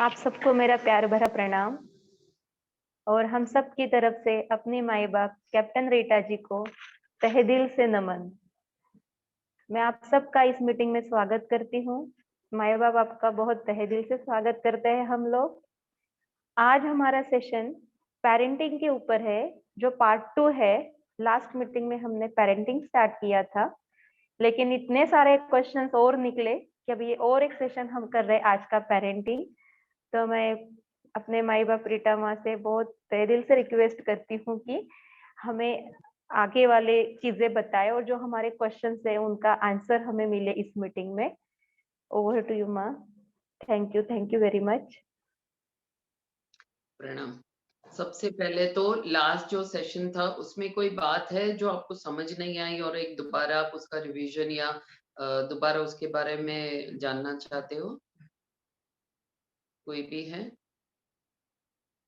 आप सबको मेरा प्यार भरा प्रणाम और हम सब की तरफ से अपने माई बाप कैप्टन रीटा जी को तहे दिल से नमन। मैं आप सबका इस मीटिंग में स्वागत करती हूँ। माई बाप आपका बहुत तहे दिल से स्वागत करते हैं हम लोग। आज हमारा सेशन पेरेंटिंग के ऊपर है, जो पार्ट 2 है। लास्ट मीटिंग में हमने पेरेंटिंग स्टार्ट किया था, लेकिन इतने सारे क्वेश्चंस और निकले कि अब ये और एक सेशन हम कर रहे हैं आज का पेरेंटिंग। तो मैं अपने माई बाप रीटा माँ से बहुत तहे दिल से रिक्वेस्ट करती हूँ कि हमें आगे वाले चीजें बताए और जो हमारे क्वेश्चंस है उनका आंसर हमें मिले इस मीटिंग में। Over to you ma'am. Thank you very much. प्रणाम। सबसे पहले तो लास्ट जो सेशन था उसमें कोई बात है जो आपको समझ नहीं आई और एक दोबारा आप उसका रिवीजन या दोबारा उसके बारे में जानना चाहते हो? कोई भी है?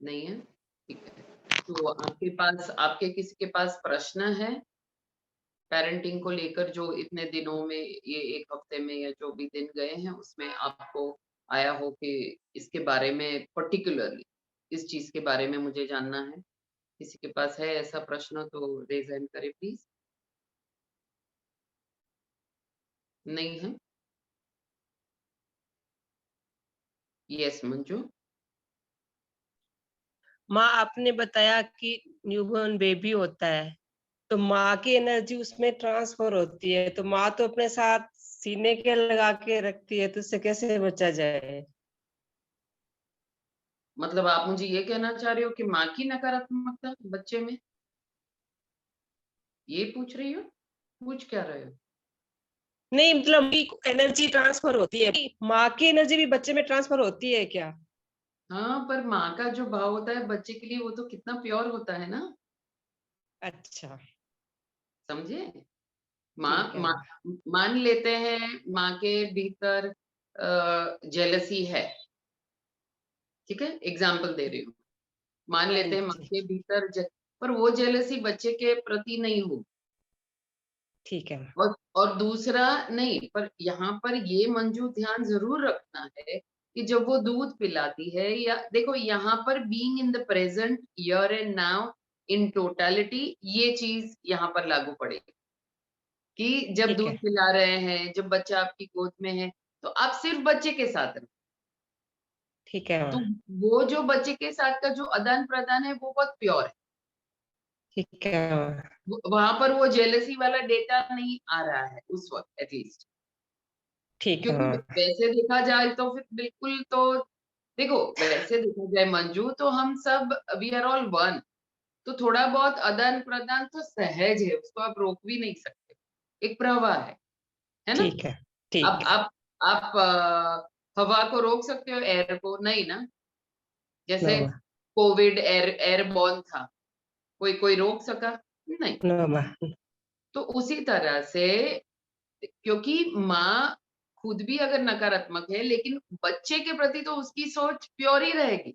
नहीं है? ठीक है। तो आपके किसी के पास प्रश्न है पेरेंटिंग को लेकर, जो इतने दिनों में, ये 1 हफ्ते में या जो भी दिन गए हैं उसमें आपको आया हो कि इसके बारे में पर्टिकुलरली इस चीज के बारे में मुझे जानना है? किसी के पास है ऐसा प्रश्न तो रेज हैंड करे प्लीज। नहीं है? यस मंजू। माँ, आपने बताया कि न्यूबॉर्न बेबी होता है तो माँ की एनर्जी उसमें ट्रांसफर होती है, तो माँ तो अपने साथ सीने के लगा के रखती है, तो उससे कैसे बचा जाए? मतलब आप मुझे ये कहना चाह रहे हो कि माँ की नकारात्मकता बच्चे में, ये पूछ रही हो? पूछ क्या रहे हो? नहीं, मतलब एनर्जी ट्रांसफर होती है, माँ की एनर्जी भी बच्चे में ट्रांसफर होती है क्या? हाँ, पर माँ का जो भाव होता है बच्चे के लिए वो तो कितना प्योर होता है ना। अच्छा, समझे? माँ ठीक है। माँ मान लेते हैं माँ के भीतर जेलसी है, ठीक है, एग्जाम्पल दे रही हूँ। मान हाँ लेते हैं माँ जी, के भीतर पर वो जेलसी बच्चे के प्रति नहीं हो। ठीक है। और दूसरा नहीं, पर यहाँ पर ये मंजू ध्यान जरूर रखना है कि जब वो दूध पिलाती है, या देखो यहाँ पर being in the present here and now in totality, ये चीज यहाँ पर लागू पड़ेगी कि जब ठीक दूध है, पिला रहे हैं, जब बच्चा आपकी गोद में है, तो आप सिर्फ बच्चे के साथ रहो। ठीक है तो माँ, वो जो बच्चे के साथ का जो आदान प्रदान है वो बहुत प्योर है। ठीक है माँ, वहां पर वो जेलसी वाला डेटा नहीं आ रहा है उस वक्त एटलीस्ट। ठीक है क्योंकि माँ, वैसे देखा जाए तो फिर बिल्कुल तो, देखो वैसे देखा जाए मंजू तो हम सब वी आर ऑल वन। तो थोड़ा बहुत आदान प्रदान तो सहज है, उसको आप रोक भी नहीं सकते, एक प्रवाह है ना। ठीक है, ठीक अब है। आप हवा को रोक सकते हो, एयर को नहीं ना। नो जैसे माँ, कोविड एयरबॉर्न था, कोई कोई रोक सका? नहीं। नो माँ, तो उसी तरह से, क्योंकि माँ खुद भी अगर नकारात्मक है लेकिन बच्चे के प्रति तो उसकी सोच प्योर ही रहेगी।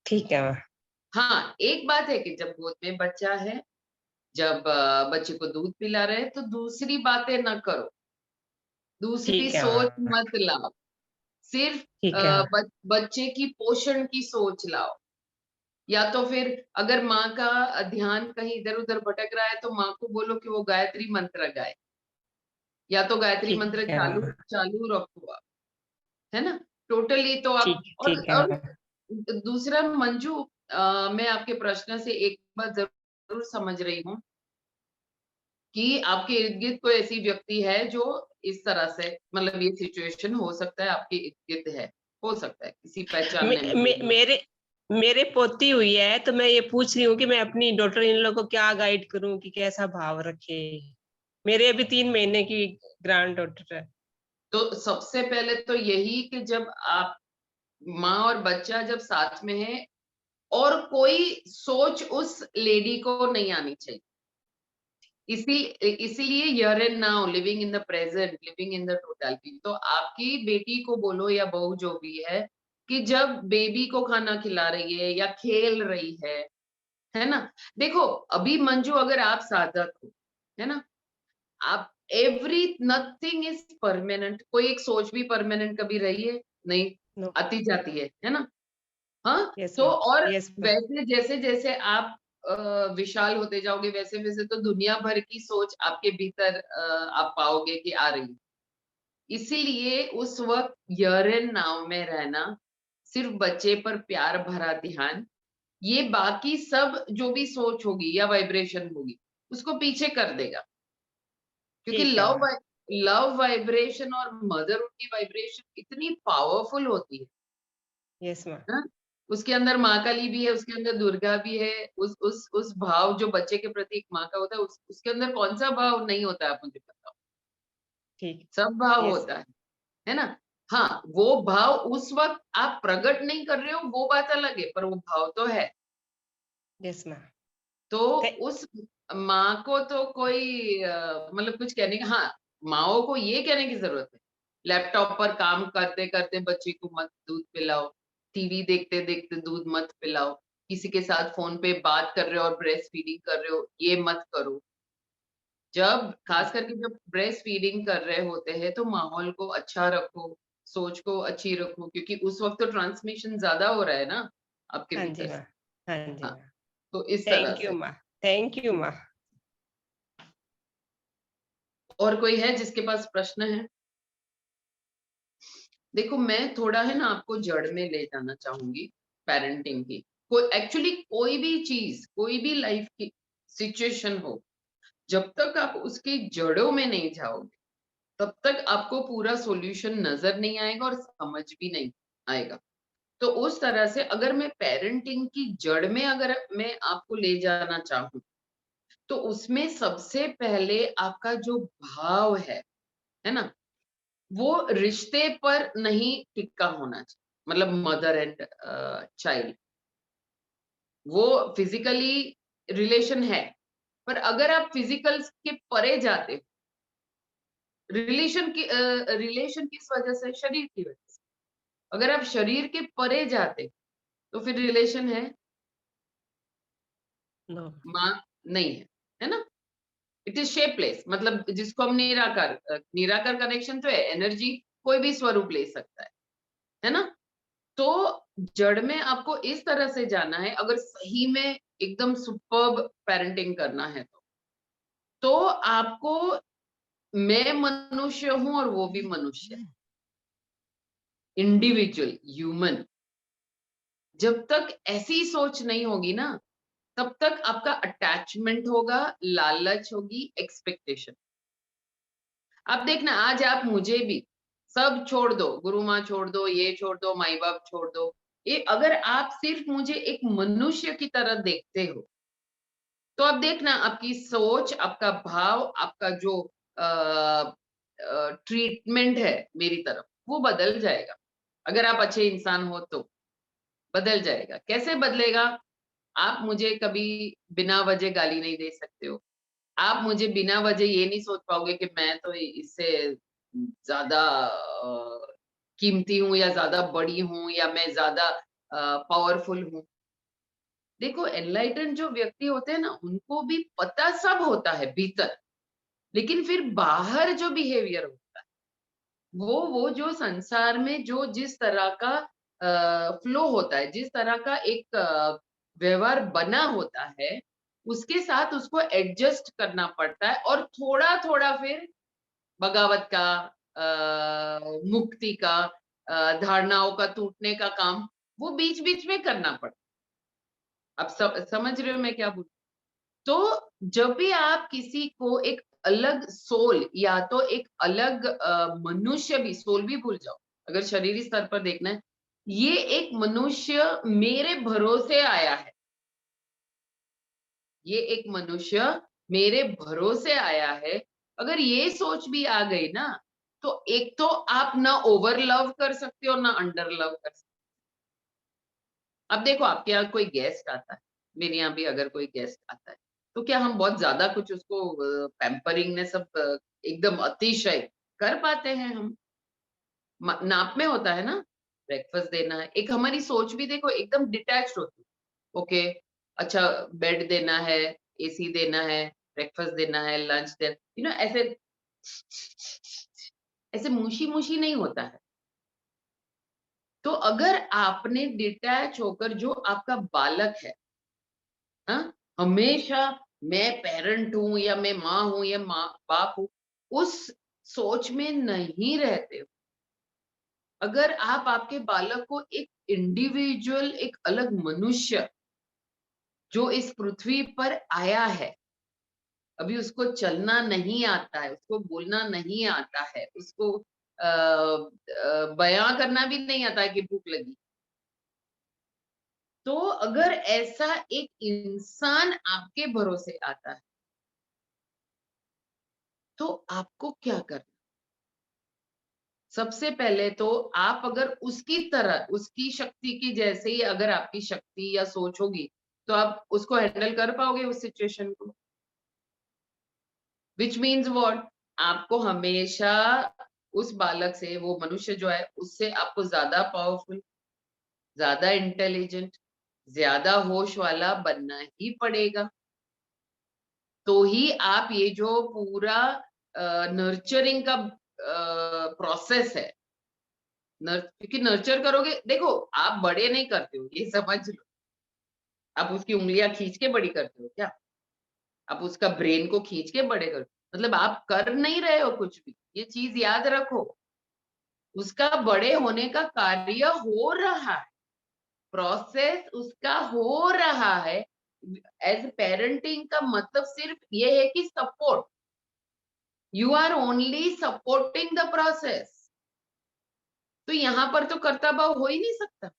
ठीक है माँ, हाँ, एक बात है कि जब गोद में बच्चा है, जब बच्चे को दूध पिला रहे हैं, तो दूसरी बातें न करो, दूसरी ठीक है सोच माँ, मत लाओ, सिर्फ ठीक है माँ, बच्चे की पोषण की सोच लाओ। या तो फिर अगर माँ का ध्यान कहीं इधर उधर भटक रहा है तो माँ को बोलो कि वो गायत्री मंत्र गाए, या तो गायत्री ठीक मंत्र है चालू माँ, चालू रखो आप, है ना। टोटली तो आप, ठीक है और माँ, दूसरा मंजू, मैं आपके प्रश्न से एक बात जरूर समझ रही हूँ कि आपके इर्द गिर्द कोई ऐसी व्यक्ति है जो इस तरह से, मतलब ये सिचुएशन हो सकता है आपके इर्द गिर्द है, हो सकता है किसी मे, पहचानने में मे, कोई हो। मेरे मेरे पोती हुई है, तो मैं ये पूछ रही हूँ कि मैं अपनी डॉटर इन लोग को क्या गाइड करूँ कि कैसा भाव रखे। मेरे अभी 3 महीने की ग्रैंड डॉटर है। तो सबसे पहले तो यही कि जब आप माँ और बच्चा जब साथ में है, और कोई सोच उस लेडी को नहीं आनी चाहिए। इसीलिए here and now, living in the present, living in the totality. तो आपकी बेटी को बोलो या बहू जो भी है, कि जब बेबी को खाना खिला रही है या खेल रही है ना। देखो अभी मंजू अगर आप साधक हो, है ना, आप एवरी नथिंग इज परमानेंट, कोई एक सोच भी परमानेंट कभी रही है? नहीं। नो, आती जाती है ना? हाँ, यस तो मैम, और यस मैम, वैसे जैसे-जैसे आप विशाल होते जाओगे वैसे-वैसे तो दुनिया भर की सोच आपके भीतर आप पाओगे कि आ रही है। इसीलिए उस वक़्त हियर एंड नाउ में रहना, सिर्फ़ बच्चे पर प्यार भरा ध्यान, ये बाकी सब जो भी सोच होगी या वाइब्रेशन होगी, उसको पीछे कर देगा। क्योंकि ठीक है मैम, लव वाइब्रेशन और मदरहुड की वाइब्रेशन इतनी पावरफुल होती है यस मैम, ना? उसके अंदर महाकाली भी है, उसके अंदर दुर्गा भी है, उस भाव जो बच्चे के प्रति एक माँ का होता है, उसके अंदर कौन-सा भाव नहीं होता है आप मुझे बताओ? ठीक, सब भाव यस, होता है ना? हाँ, वो भाव उस वक़्त आप प्रकट नहीं कर रहे हो वो बात अलग है, पर वो भाव तो है। यस मैम, तो थे उस माँ को तो कोई मतलब कुछ कहने का हाँ, माँओं को ये कहने की ज़रूरत है, लैपटॉप पर काम करते-करते बच्चे को मत दूध पिलाओ, टीवी देखते-देखते दूध मत पिलाओ, किसी के साथ फ़ोन पे बात कर रहे हो और ब्रेस्ट फीडिंग कर रहे हो, ये मत करो। जब जी, खास करके जब ब्रेस्ट फीडिंग कर रहे होते हैं, तो माहौल को अच्छा रखो, सोच को अच्छी रखो क्योंकि उस वक़्त तो ट्रांसमिशन ज़्यादा हो रहा है ना, आपके हाँ भीतर जी से। मैम, हाँ जी हाँ, मैम, तो इस तरह से। थैंक यू हुँ, माँ, और कोई है जिसके पास प्रश्न है? देखो मैं थोड़ा है ना आपको जड़ में ले जाना चाहूँगी पैरेंटिंग की। कोई एक्चुअली कोई भी चीज़, कोई भी लाइफ़ की सिचुएशन हो, जब तक आप उसकी जड़ों में नहीं जाओगे, तब तक आपको पूरा सॉल्यूशन नज़र नहीं आएगा और समझ भी नहीं आएगा। तो उस तरह से अगर मैं पैरेंटिंग की जड़ में अगर मैं आपको ले जाना चाहूँ, तो उसमें सबसे पहले आपका जो भाव है ना? वो रिश्ते पर नहीं टिका होना चाहिए। मतलब मदर एंड चाइल्ड वो फिज़िकली रिलेशन है, पर अगर आप फिज़िकल के परे जाते हो, रिलेशन किस वजह से? शरीर की वजह से। अगर आप शरीर के परे जाते, तो फिर रिलेशन है? नो, माँ नहीं है ना? इट इज़ शेपलेस मतलब जिसको हम निराकार कनेक्शन तो है, एनर्जी कोई भी स्वरूप ले सकता है ना? तो जड़ में आपको इस तरह से जाना है अगर सही में एकदम सुपर्ब पैरेंटिंग करना है तो आपको मैं मनुष्य हूँ और वो भी मनुष्य है, इंडिविजुअल ह्यूमन जब तक ऐसी सोच नहीं होगी ना तब तक आपका अटैचमेंट होगा, लालच होगी, एक्सपेक्टेशन। अब देखना आज आप मुझे भी सब छोड़ दो, गुरु माँ छोड़ दो, ये छोड़ दो, माई बाप छोड़ दो, ये अगर आप सिर्फ मुझे एक मनुष्य की तरह देखते हो तो अब देखना आपकी सोच, आपका भाव, आपका जो ट्रीटमेंट है मेरी तरफ, वो बदल जाएगा। अगर आप अच्छे इंसान हो तो, बदल जाएगा। कैसे बदलेगा? आप मुझे कभी बिना वजह गाली नहीं दे सकते हो। आप मुझे बिना वजह ये नहीं सोच पाओगे कि मैं तो इससे ज़्यादा कीमती हूँ या ज़्यादा बड़ी हूँ या मैं ज़्यादा पावरफुल हूँ। देखो एनलाइटन जो व्यक्ति होते हैं ना, उनको भी पता सब होता है भीतर, लेकिन फिर बाहर जो बिहेवियर होता है, वो जो संसार में जो जिस तरह का फ्लो होता है, जिस तरह का एक व्यवहार बना होता है, उसके साथ उसको एडजस्ट करना पड़ता है और थोड़ा-थोड़ा फिर बगावत का मुक्ति का धारणाओं का टूटने का काम, वो बीच-बीच में करना पड़ता है। आप समझ रहे हो मैं क्या बोल तो जब भी आप किसी को एक अलग सोल या तो एक अलग मनुष्य भी सोल भी भूल जाओ अगर शरीरी स्तर पर देखना है ये एक मनुष्य मेरे भरोसे आया है ये एक मनुष्य मेरे भरोसे आया है अगर ये सोच भी आ गई ना तो एक तो आप ना ओवर लव कर सकते हो ना अंडर लव कर सकते हो अब देखो आपके यहाँ कोई गेस्ट आता है मेरे यहाँ भी अगर कोई गेस्ट आता है तो क्या हम बहुत ज्यादा कुछ उसको पैम्परिंग ने सब एकदम अतिशय कर पाते हैं हम नाप में होता है ना ब्रेकफास्ट देना है एक हमारी सोच भी देखो एकदम डिटैच्ड होती है ओके अच्छा बेड देना है एसी देना है ब्रेकफास्ट देना है लंच देना ऐसे ऐसे मुशी मुशी नहीं होता है तो अगर आपने डिटैच होकर, जो आपका बालक है, हाँ, हमेशा मैं पेरेंट हूं या मैं माँ हूं या माँ बाप हूं, उस सोच में नहीं रहते हो। अगर आप आपके बालक को एक इंडिविजुअल, एक अलग मनुष्य जो इस पृथ्वी पर आया है, अभी उसको चलना नहीं आता है, उसको बोलना नहीं आता है, उसको बयां करना भी नहीं आता है कि भूख लगी, तो अगर ऐसा एक इंसान आपके भरोसे आता है, तो आपको क्या करना? सबसे पहले तो आप अगर उसकी तरह, उसकी शक्ति की जैसे ही अगर आपकी शक्ति या सोच होगी, तो आप उसको हैंडल कर पाओगे उस सिचुएशन को। Which means what? आपको हमेशा उस बालक से, वो मनुष्य जो है, उससे आपको ज्यादा पावरफुल, ज्यादा इंटेलिजेंट, ज्यादा होश वाला बनना ही पड़ेगा। तो ही आप ये जो पूरा नर्चरिंग का प्रोसेस है, क्योंकि नर्चर करोगे, देखो आप बड़े नहीं करते हो, ये समझ लो। आप उसकी उंगलियां खींच के बड़ी करते हो क्या? आप उसका ब्रेन को खींच के बड़े करते हो, मतलब आप कर नहीं रहे हो कुछ भी, ये चीज याद रखो। उसका बड़े होने का कार्य हो रहा है, प्रोसेस उसका हो रहा है। एज पेरेंटिंग का मतलब सिर्फ ये है कि support, you are only supporting the process. तो यहाँ पर तो कर्ता भाव हो ही नहीं सकता।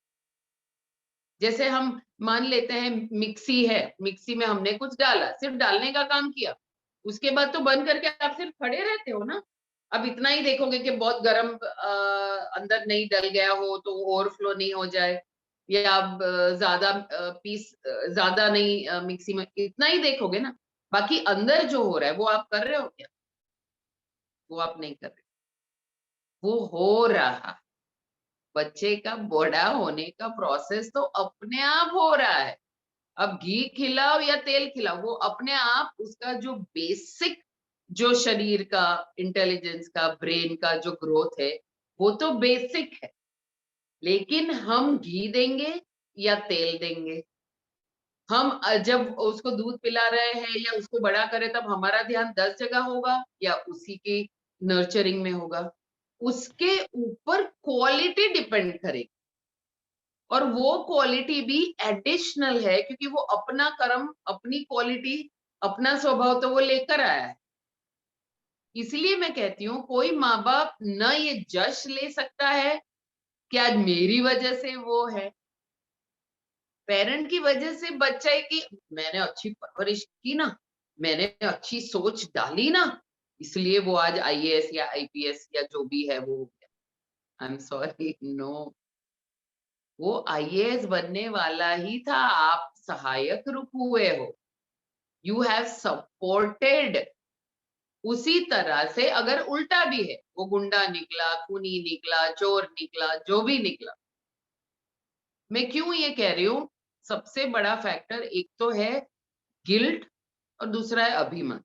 जैसे हम मान लेते हैं मिक्सी है, मिक्सी में हमने कुछ डाला, सिर्फ डालने का काम किया, उसके बाद तो बंद करके आप सिर्फ खड़े रहते हो ना। अब इतना ही देखोगे कि बहुत गर्म अंदर नहीं डल गया हो तो ओवरफ्लो नहीं हो जाए, या आप ज्यादा पीस ज्यादा नहीं मिक्सी में, इतना ही देखोगे ना। बाकी अंदर जो हो रहा है वो आप कर रहे हो क्या? वो आप नहीं कर रहे, वो हो रहा है। बच्चे का बड़ा होने का प्रोसेस तो अपने आप हो रहा है। अब घी खिलाओ या तेल खिलाओ, वो अपने आप उसका जो बेसिक, जो शरीर का इंटेलिजेंस का, ब्रेन का जो ग्रोथ है, वो तो बेसिक है। लेकिन हम घी देंगे या तेल देंगे? हम जब उसको दूध पिला रहे हैं या उसको बड़ा करे, तब हमारा ध्यान 10 जगह होगा या उसी की नर्चरिंग में होगा? उसके ऊपर क्वालिटी डिपेंड करेगी, और वो क्वालिटी भी एडिशनल है, क्योंकि वो अपना कर्म, अपनी क्वालिटी, अपना स्वभाव तो वो लेकर आया है। इसलिए मैं कहती हूँ, कोई माँ बाप न ये जश ले सकता है कि आज मेरी वजह से वो है। पेरेंट की वजह से बच्चा है कि मैंने अच्छी परवरिश की ना, मैंने अच्छी सोच डाली ना, इसलिए वो आज आईएएस या आईपीएस या जो भी है वो हो गया। आई एम सॉरी, नो, वो आईएएस बनने वाला ही था, आप सहायक रूप हुए हो, यू हैव सपोर्टेड। उसी तरह से अगर उल्टा भी है, वो गुंडा निकला, खूनी निकला, चोर निकला, जो भी निकला, मैं क्यों ये कह रही हूँ, सबसे बड़ा फैक्टर एक तो है गिल्ट, और दूसरा है अभिमान।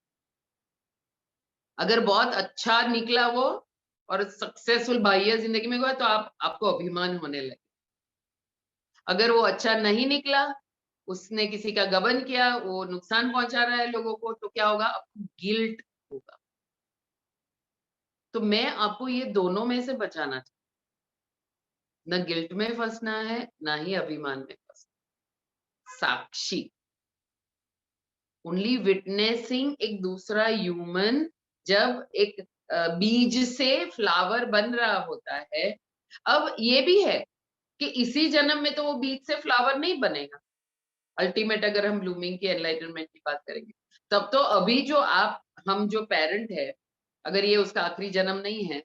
अगर बहुत अच्छा निकला वो और सक्सेसफुल बाह्य जिंदगी में हुआ, तो आपको अभिमान होने लगे। अगर वो अच्छा नहीं निकला, उसने किसी का गबन किया, वो नुकसान पहुंचा रहा है लोगों को, तो क्या होगा? आपको गिल्ट होगा। तो मैं आपको ये दोनों में से बचाना चाहती हूँ, न गिल्ट में फंसना है, ना ही अभिमान में फंसना। साक्षी, ओनली विटनेसिंग एक दूसरा ह्यूमन, जब एक बीज से फ्लावर बन रहा होता है। अब ये भी है कि इसी जन्म में तो वो बीज से फ्लावर नहीं बनेगा। अल्टीमेट अगर हम ब्लूमिंग की, एनलाइटनमेंट की बात करेंगे, तब तो अभी जो हम जो पेरेंट है, अगर ये उसका आखिरी जन्म नहीं है,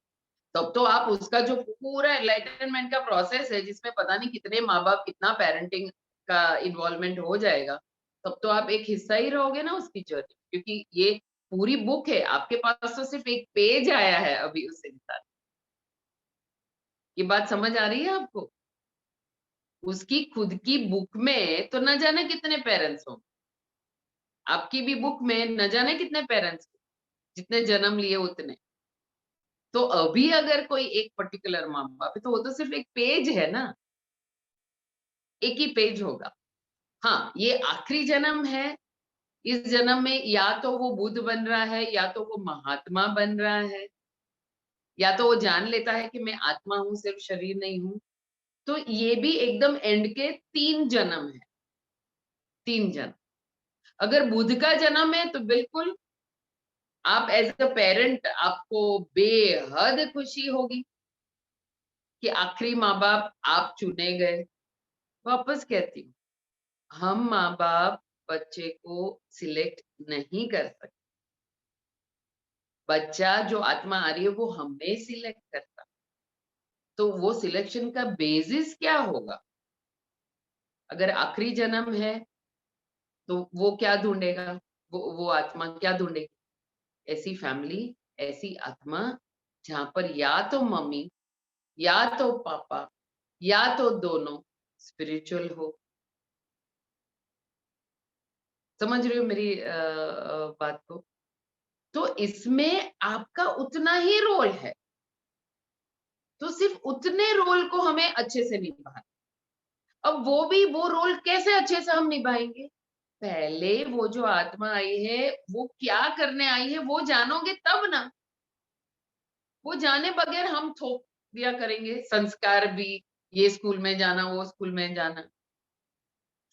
तब तो आप उसका जो पूरा एनलाइटनमेंट का प्रोसेस है, जिसमें पता नहीं कितने माँ बाप, कितना पेरेंटिंग का इन्वॉल्वमेंट हो जाएगा, तब तो आप एक हिस्सा ही रहोगे ना उसकी जर्नी। क्योंकि ये पूरी बुक है, आपके पास तो सिर्फ एक पेज आया है अभी उस इंसान। ये बात समझ आ रही है आपको? उसकी खुद की बुक में तो न जाने कितने पेरेंट्स होंगे, आपकी भी बुक में न जाने कितने पेरेंट्स, जितने जन्म लिए उतने। तो अभी अगर कोई एक पर्टिकुलर माँ बाप है तो वो तो सिर्फ एक पेज है ना, एक ही पेज होगा। हाँ, ये आखिरी जन्म है, इस जन्म में या तो वो बुद्ध बन रहा है, या तो वो महात्मा बन रहा है, या तो वो जान लेता है कि मैं आत्मा हूँ, सिर्फ शरीर नहीं हूँ। तो ये भी एकदम एंड के 3 जन्म है, 3 जन्म। अगर बुद्ध का जन्म है तो बिल्कुल आप एज़ अ पेरेंट आपको बेहद खुशी होगी कि आखिरी माँ-बाप आप चुने गए। वापस कहती हूँ, हम माँ-बाप बच्चे को सिलेक्ट नहीं कर सकते। बच्चा जो आत्मा आ रही है वो हमें सिलेक्ट करता। तो वो सिलेक्शन का बेसिस क्या होगा? अगर आखिरी जन्म है तो वो क्या ढूँढेगा? वो आत्मा क्या ढूँढेगी? ऐसी फैमिली, ऐसी आत्मा जहाँ पर या तो मम्मी, या तो पापा, या तो दोनों स्पिरिचुअल हो। समझ रहे हो मेरी बात को? तो इसमें आपका उतना ही रोल है। तो सिर्फ उतने रोल को हमें अच्छे से निभाना। अब वो रोल कैसे अच्छे से हम निभाएँगे? पहले वो जो आत्मा आई है, वो क्या करने आई है, वो जानोगे तब ना। वो जाने बगैर हम थोप दिया करेंगे, संस्कार भी, ये स्कूल में जाना, वो स्कूल में जाना।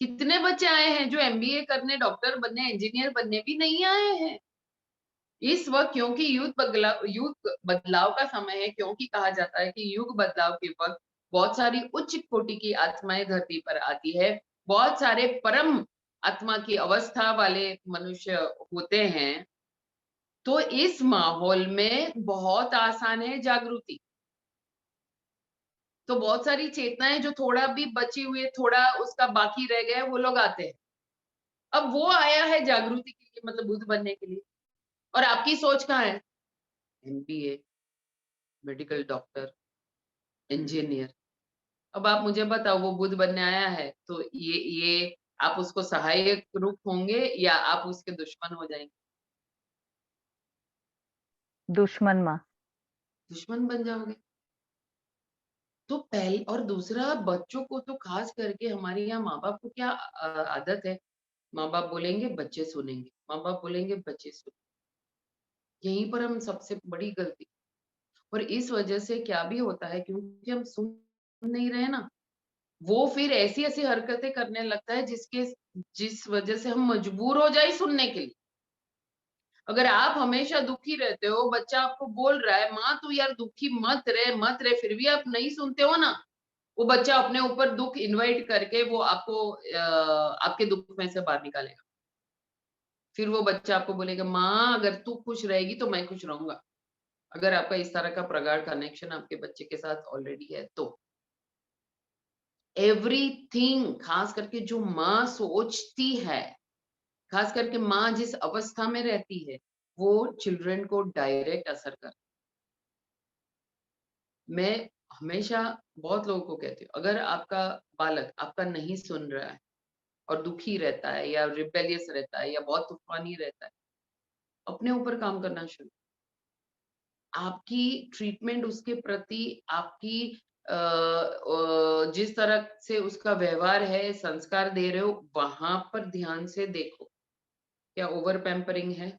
कितने बच्चे आए हैं जो एमबीए करने, डॉक्टर बनने, इंजीनियर बनने भी नहीं आए हैं। इस वक़्त क्योंकि युग बदलाव का समय है, क्योंकि कहा जाता है कि युग बदलाव के वक़्त बहुत सारी उच्च कोटि की आत्माएँ धरती पर आती है। बहुत सारे परम आत्मा की अवस्था वाले मनुष्य होते हैं। तो इस माहौल में बहुत आसान है जागृति। तो बहुत सारी चेतनाएँ जो थोड़ा भी बची हुई है, थोड़ा उसका बाकी रह गया है, वो लोग आते हैं। अब वो आया है जागृति के लिए, मतलब बुद्ध बनने के लिए। और आपकी सोच कहाँ है? MBA, medical doctor, engineer. अब आप मुझे बताओ वो बुद्ध बनने आया है, तो ये आप उसको सहायक रूप होंगे या आप उसके दुश्मन हो जाएँगे? दुश्मन माँ। दुश्मन बन जाओगे। तो और दूसरा बच्चों को तो खास करके हमारे यहाँ माँ-बाप को क्या आदत है, माँ-बाप बोलेंगे, बच्चे सुनेंगे, माँ-बाप बोलेंगे, बच्चे सुनेंगे। यहीं पर हम सबसे बड़ी गलती। और इस वजह से क्या भी होता है, क्योंकि हम सुन नहीं रहे ना, वो फिर ऐसी-ऐसी हरकतें करने लगता है जिस वजह से हम मजबूर हो जाए सुनने के लिए। अगर आप हमेशा दुखी रहते हो, बच्चा आपको बोल रहा है, "माँ तू यार दुखी मत रहे", फिर भी आप नहीं सुनते हो ना, वो बच्चा अपने ऊपर दुःख इन्वाइट करके वो आपको आपके दुःख में से बाहर निकालेगा। फिर वो बच्चा आपको बोलेगा, "माँ अगर तू खुश रहेगी तो मैं खुश रहूँगा।" अगर आपका इस तरह का प्रगाढ़ कनेक्शन आपके बच्चे के साथ ऑलरेडी है तो। एवरीथिंग खास करके जो माँ सोचती है, खास करके माँ जिस अवस्था में रहती है, वो चिल्ड्रन को डायरेक्ट असर कर। मैं हमेशा बहुत लोगों को कहती हूँ, अगर आपका बालक आपका नहीं सुन रहा है और दुखी रहता है या रिबेलियस रहता है या बहुत तूफ़ानी रहता है, अपने ऊपर काम करना शुरू। आपकी ट्रीटमेंट उसके प्रति, आपकी जिस तरह से उसका व्यवहार है, संस्कार दे रहे हो, वहाँ पर ध्यान से देखो। क्या ओवर पैम्परिंग है?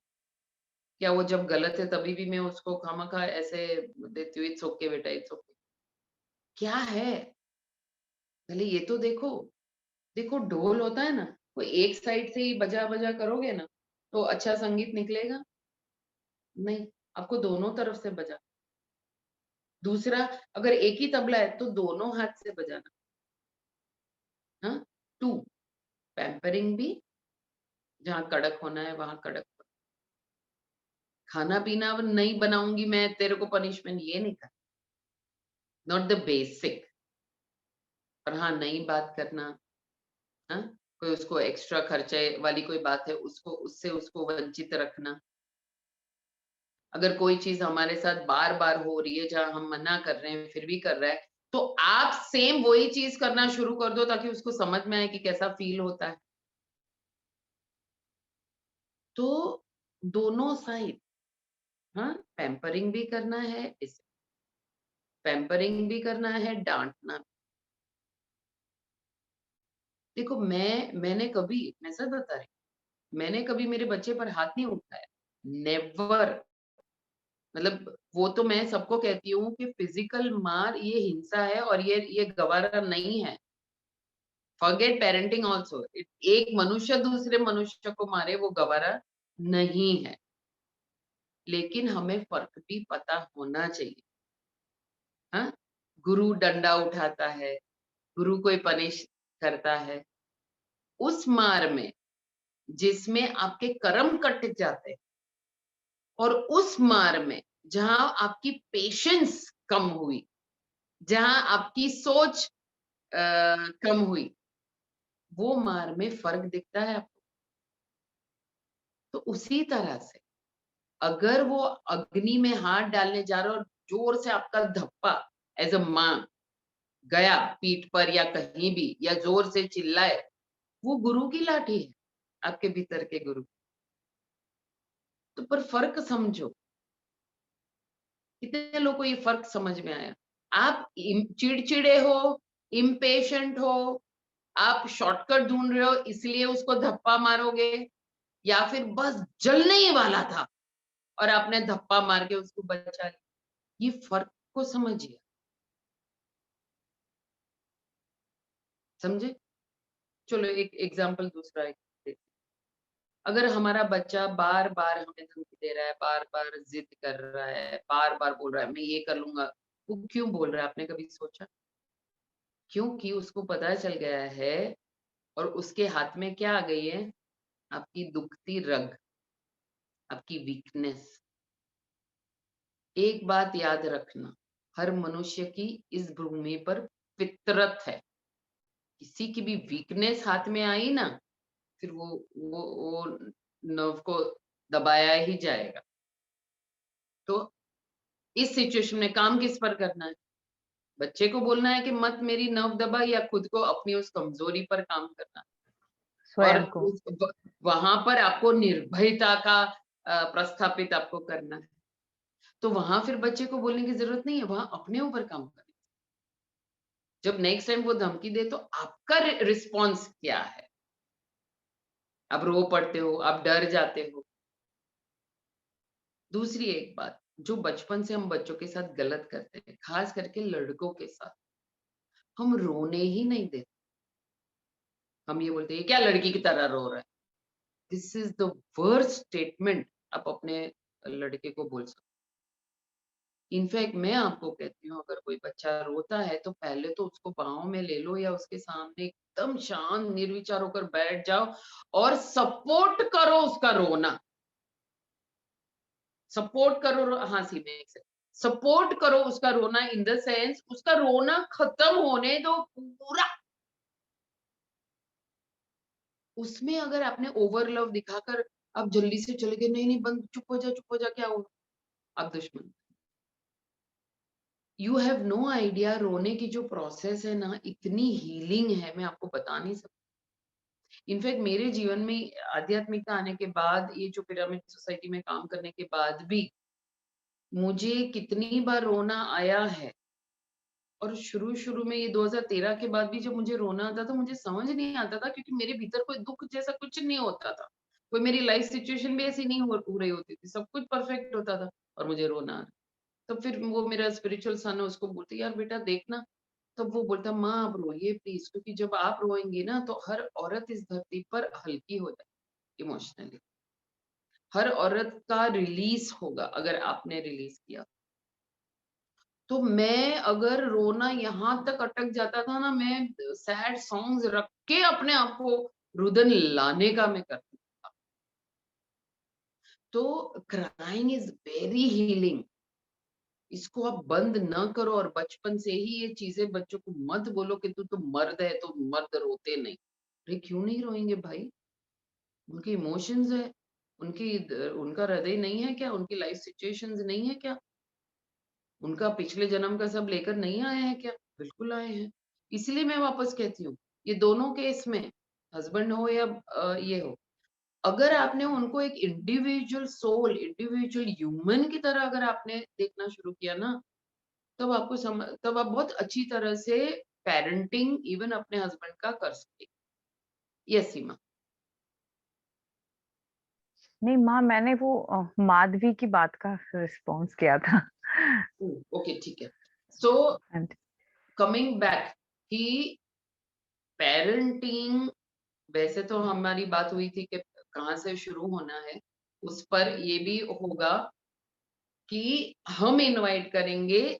क्या वो जब गलत है तभी भी मैं उसको खामखा ऐसे देती हूँ, इट्स ओके बेटा, इट्स ओके। क्या है? पहले ये तो देखो। देखो ढोल होता है ना, वो एक साइड से ही बजा-बजा करोगे ना, तो अच्छा संगीत निकलेगा? नहीं, आपको दोनों तरफ से बजा। दूसरा, अगर एक ही तबला है तो दोनों हाथ से बजाना। हाँ? 2 पैम्परिंग भी, जहाँ कड़क होना है वहाँ कड़क होना। खाना-पीना अब नहीं बनाऊँगी मैं, तेरे को पनिशमेंट, ये नहीं करना। Not the basic. पर हाँ, नई बात करना, हाँ? कोई उसको एक्स्ट्रा खर्चे वाली कोई बात है, उसको उससे उसको वंचित रखना। अगर कोई चीज़ हमारे साथ बार-बार हो रही है, जहाँ हम मना कर रहे हैं, फिर भी कर रहा है, तो आप सेम वही चीज़ करना शुरू कर दो ताकि उसको समझ में आए कि कैसा फ़ील होता है। तो दोनों साइड, हाँ, पैम्परिंग भी करना है, पैम्परिंग भी करना है, डांटना। देखो मैं सच बता रही हूँ, मैंने कभी मेरे बच्चे पर हाथ नहीं उठाया, नेवर। मतलब वो तो मैं सबको कहती हूँ कि फिजिकल मार ये हिंसा है और ये गवारा नहीं है। फॉरगेट पेरेंटिंग आल्सो, एक मनुष्य दूसरे मनुष्य को मारे वो गवारा नहीं है, लेकिन हमें फर्क भी पता होना चाहिए। हाँ, गुरु डंडा उठाता है, गुरु कोई पनिश करता है, उस मार में जिसमें आपके कर्म कट जाते हैं और उस मार में जहां आपकी पेशेंस कम हुई, जहां आपकी सोच कम हुई, वो मार में फर्क दिखता है आपको। तो उसी तरह से अगर वो अग्नि में हाथ डालने जा रहा है और जोर से आपका धप्पा एज अ मां गया पीठ पर या कहीं भी, या जोर से चिल्लाए, वो गुरु की लाठी है, आपके भीतर के गुरु। तो पर फर्क समझो, कितने लोगों को ये फर्क समझ में आया? आप चिड़चिड़े हो, इम्पेशेंट हो, आप शॉर्टकट ढूंढ रहे हो इसलिए उसको धप्पा मारोगे, या फिर बस जलने ही वाला था और आपने धप्पा मार के उसको बचा लिया। ये फर्क को समझिए, समझे? चलो एक एग्जांपल दूसरा एक देखते हैं। अगर हमारा बच्चा बार-बार हमें धमकी दे रहा है, बार-बार जिद कर रहा है, बार-बार बोल रहा है मैं ये कर लूँगा, वो क्यों बोल रहा है आपने कभी सोचा? क्योंकि उसको पता चल गया है और उसके हाथ में क्या आ गई है? आपकी दुखती रग, आपकी वीकनेस। एक बात याद रखना, हर मनुष्य की इस भूमि पर फितरत है। किसी की भी वीकनेस हाथ में आई ना, फिर वो नर्व को दबाया ही जाएगा। तो इस सिचुएशन में काम किस पर करना है? बच्चे को बोलना है कि मत मेरी नर्व दबा, या खुद को अपनी उस कमजोरी पर काम करना है। और स्वयं को। वहां पर आपको निर्भयता का प्रस्थापित आपको करना है। तो वहां फिर बच्चे को बोलने की जरूरत नहीं है, वहां अपने ऊपर काम करना। जब नेक्स्ट टाइम वो धमकी दे तो आपका रिस्पॉन्स क्या है? आप रो पड़ते हो, आप डर जाते हो। दूसरी एक बात, जो बचपन से हम बच्चों के साथ गलत करते हैं, खास करके लड़कों के साथ, हम रोने ही नहीं देते। हम ये बोलते हैं, क्या लड़की की तरह रो रहा है? This is the worst statement आप अपने लड़के को बोल सकते। इनफैक्ट मैं आपको कहती हूँ, अगर कोई बच्चा रोता है तो पहले तो उसको बाहों में ले लो या उसके सामने एकदम शांत निर्विचार होकर बैठ जाओ और सपोर्ट करो उसका रोना। सपोर्ट करो, हाँ सीमा एक से सपोर्ट करो उसका रोना, इन द सेंस उसका रोना खत्म होने दो पूरा। उसमें अगर आपने ओवर लव दिखाकर आप जल्दी से चले गए, नहीं नहीं बंद, चुप हो जा, क्या होगा? आप दुश्मन। यू हैव नो आइडिया, रोने की जो प्रोसेस है ना, इतनी हीलिंग है, मैं आपको बता नहीं सकती। इनफैक्ट मेरे जीवन में आध्यात्मिकता आने के बाद, ये जो पिरामिड सोसाइटी में काम करने के बाद भी मुझे कितनी बार रोना आया है। और शुरू-शुरू में ये 2013 के बाद भी जब मुझे रोना आता था, मुझे समझ नहीं आता था, क्योंकि मेरे भीतर कोई दुःख जैसा कुछ नहीं होता था। कोई मेरी लाइफ सिचुएशन भी ऐसी नहीं हो रही होती थी, सब कुछ परफेक्ट होता था और मुझे रोना आ रहा। तो फिर वो मेरा स्पिरिचुअल सन है, उसको बोलती यार बेटा देखना, तब वो बोलता माँ आप रोइए प्लीज, क्योंकि जब आप रोएंगी ना तो हर औरत इस धरती पर हल्की हो जाएगी इमोशनली। हर औरत का रिलीज होगा अगर आपने रिलीज किया। तो मैं अगर रोना यहाँ तक अटक जाता था ना, मैं सैड सॉन्ग्स रख के अपने आप को रुदन लाने का मैं करती था। तो क्राइंग इज वेरी हीलिंग। इसको आप बंद ना करो, और बचपन से ही ये चीजें बच्चों को मत बोलो कि तू तो मर्द है तो मर्द रोते नहीं। अरे क्यों नहीं रोएंगे भाई? उनके इमोशंस है, उनका हृदय नहीं है क्या? उनकी लाइफ सिचुएशंस नहीं है क्या? उनका पिछले जन्म का सब लेकर नहीं आए हैं क्या? बिल्कुल आए हैं। इसलिए मैं वापस कहती हूँ, ये दोनों केस में, हस्बैंड हो या ये हो, अगर आपने उनको एक इंडिविजुअल सोल, इंडिविजुअल ह्यूमन की तरह अगर आपने देखना शुरू किया ना, तब तब आप बहुत अच्छी तरह से पेरेंटिंग इवन अपने हस्बैंड का कर सकते। यस सीमा। नहीं माँ, मैंने वो माधवी की बात का रिस्पॉन्स किया था। ओके ठीक है। सो And कमिंग बैक कि पेरेंटिंग, वैसे तो हमारी बात हुई थी कि कहाँ से शुरू होना है, उस पर ये भी होगा कि हम इनवाइट करेंगे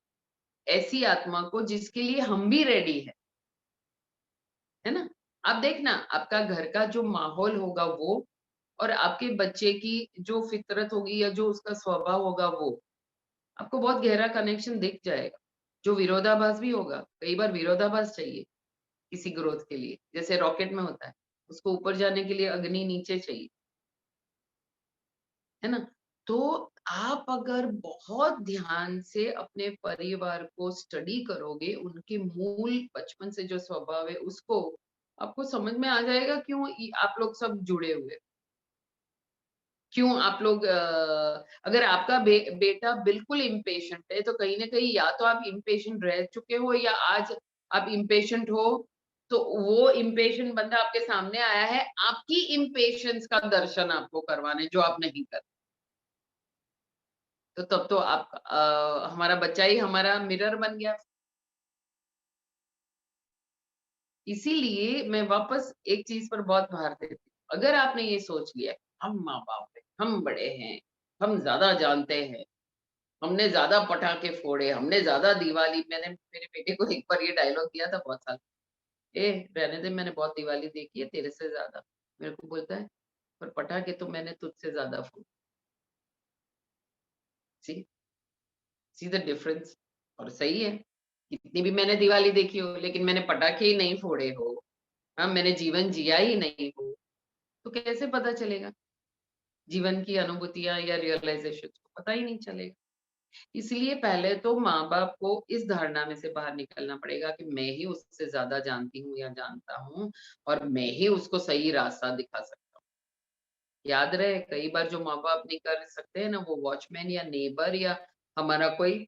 ऐसी आत्मा को जिसके लिए हम भी रेडी है ना? आप देखना आपका घर का जो माहौल होगा वो, और आपके बच्चे की जो फितरत होगी या जो उसका स्वभाव होगा वो, आपको बहुत गहरा कनेक्शन दिख जाएगा। जो विरोधाभास भी होगा, कई बार विरोधाभास चाहिए किसी ग्रोथ के लिए, जैसे रॉकेट में होता है, उसको ऊपर जाने के लिए अग्नि नीचे चाहिए, है ना? तो आप अगर बहुत ध्यान से अपने परिवार को स्टडी करोगे, उनके मूल बचपन से जो स्वभाव है उसको, आपको समझ में आ जाएगा क्यों आप लोग सब जुड़े हुए, क्यों आप लोग अगर आपका बेटा बिल्कुल इम्पेशेंट है, तो कहीं ना कहीं या तो आप इम्पेशेंट रह चुके हो या आज आप इम्पेशेंट हो, तो वो इम्पेशेंट बंदा आपके सामने आया है आपकी इम्पेशेंस का दर्शन आपको करवाने, जो आप नहीं कर। तो तब तो आप हमारा बच्चा ही हमारा मिरर बन गया। इसीलिए मैं वापस एक चीज पर बहुत भार देती हूँ, अगर आपने ये सोच लिया हम माँ बाप हैं, हम बड़े हैं, हम ज्यादा जानते हैं, हमने ज्यादा पटाखे फोड़े, हमने ज्यादा दिवाली, मैंने मेरे बेटे को एक बार ये डायलॉग दिया था बहुत साल, ए रहने दे, मैंने बहुत दिवाली देखी है तेरे से ज्यादा। मेरे को बोलता है पर पटाखे तो मैंने तुझसे ज्यादा फोड़े। सी सी द डिफरेंस। और सही है, कितनी भी मैंने दिवाली देखी हो लेकिन मैंने पटाखे ही नहीं फोड़े हो, हाँ मैंने जीवन जिया ही नहीं हो, तो कैसे पता चलेगा जीवन की अनुभूतियां या रियलाइजेशन, पता ही नहीं चलेगा। इसलिए पहले तो माँ-बाप को इस धारणा में से बाहर निकलना पड़ेगा कि मैं ही उससे ज़्यादा जानती हूँ या जानता हूँ और मैं ही उसको सही रास्ता दिखा सकता हूँ। याद रहे कई बार जो माँ-बाप नहीं कर सकते हैं ना, वो वॉचमैन या नेबर या हमारा कोई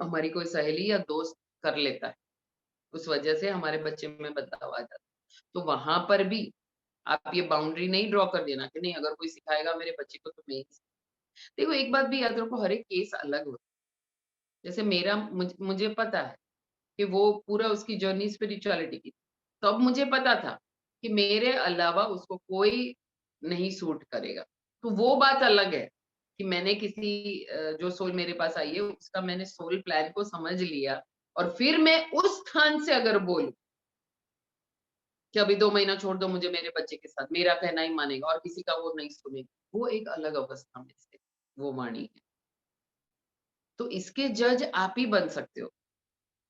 हमारी कोई सहेली या दोस्त कर लेता है। उस वजह से हमारे बच्चे में बदलाव आ जाता है। तो वहाँ पर भी आप ये बाउंड्री नहीं ड्रॉ कर देना कि नहीं अगर कोई सिखाएगा मेरे बच्चे को तो मैं ही। देखो एक बात भी याद रखो, हर एक केस अलग होता है। जैसे मुझे पता है कि वो पूरा उसकी जर्नी स्पिरिचुअलिटी की, तो अब मुझे पता था कि मेरे अलावा उसको कोई नहीं सूट करेगा। तो वो बात अलग है कि मैंने किसी जो सोल मेरे पास आई है उसका मैंने सोल प्लान को समझ लिया और फिर मैं उस स्थान से अगर बोलूँ कि अभी 2 महीना छोड़ दो मुझे मेरे बच्चे के साथ, मेरा कहना ही मानेगा और किसी का वो नहीं सुनेगा, वो एक अलग अवस्था में से वो वाणी है। तो इसके जज आप ही बन सकते हो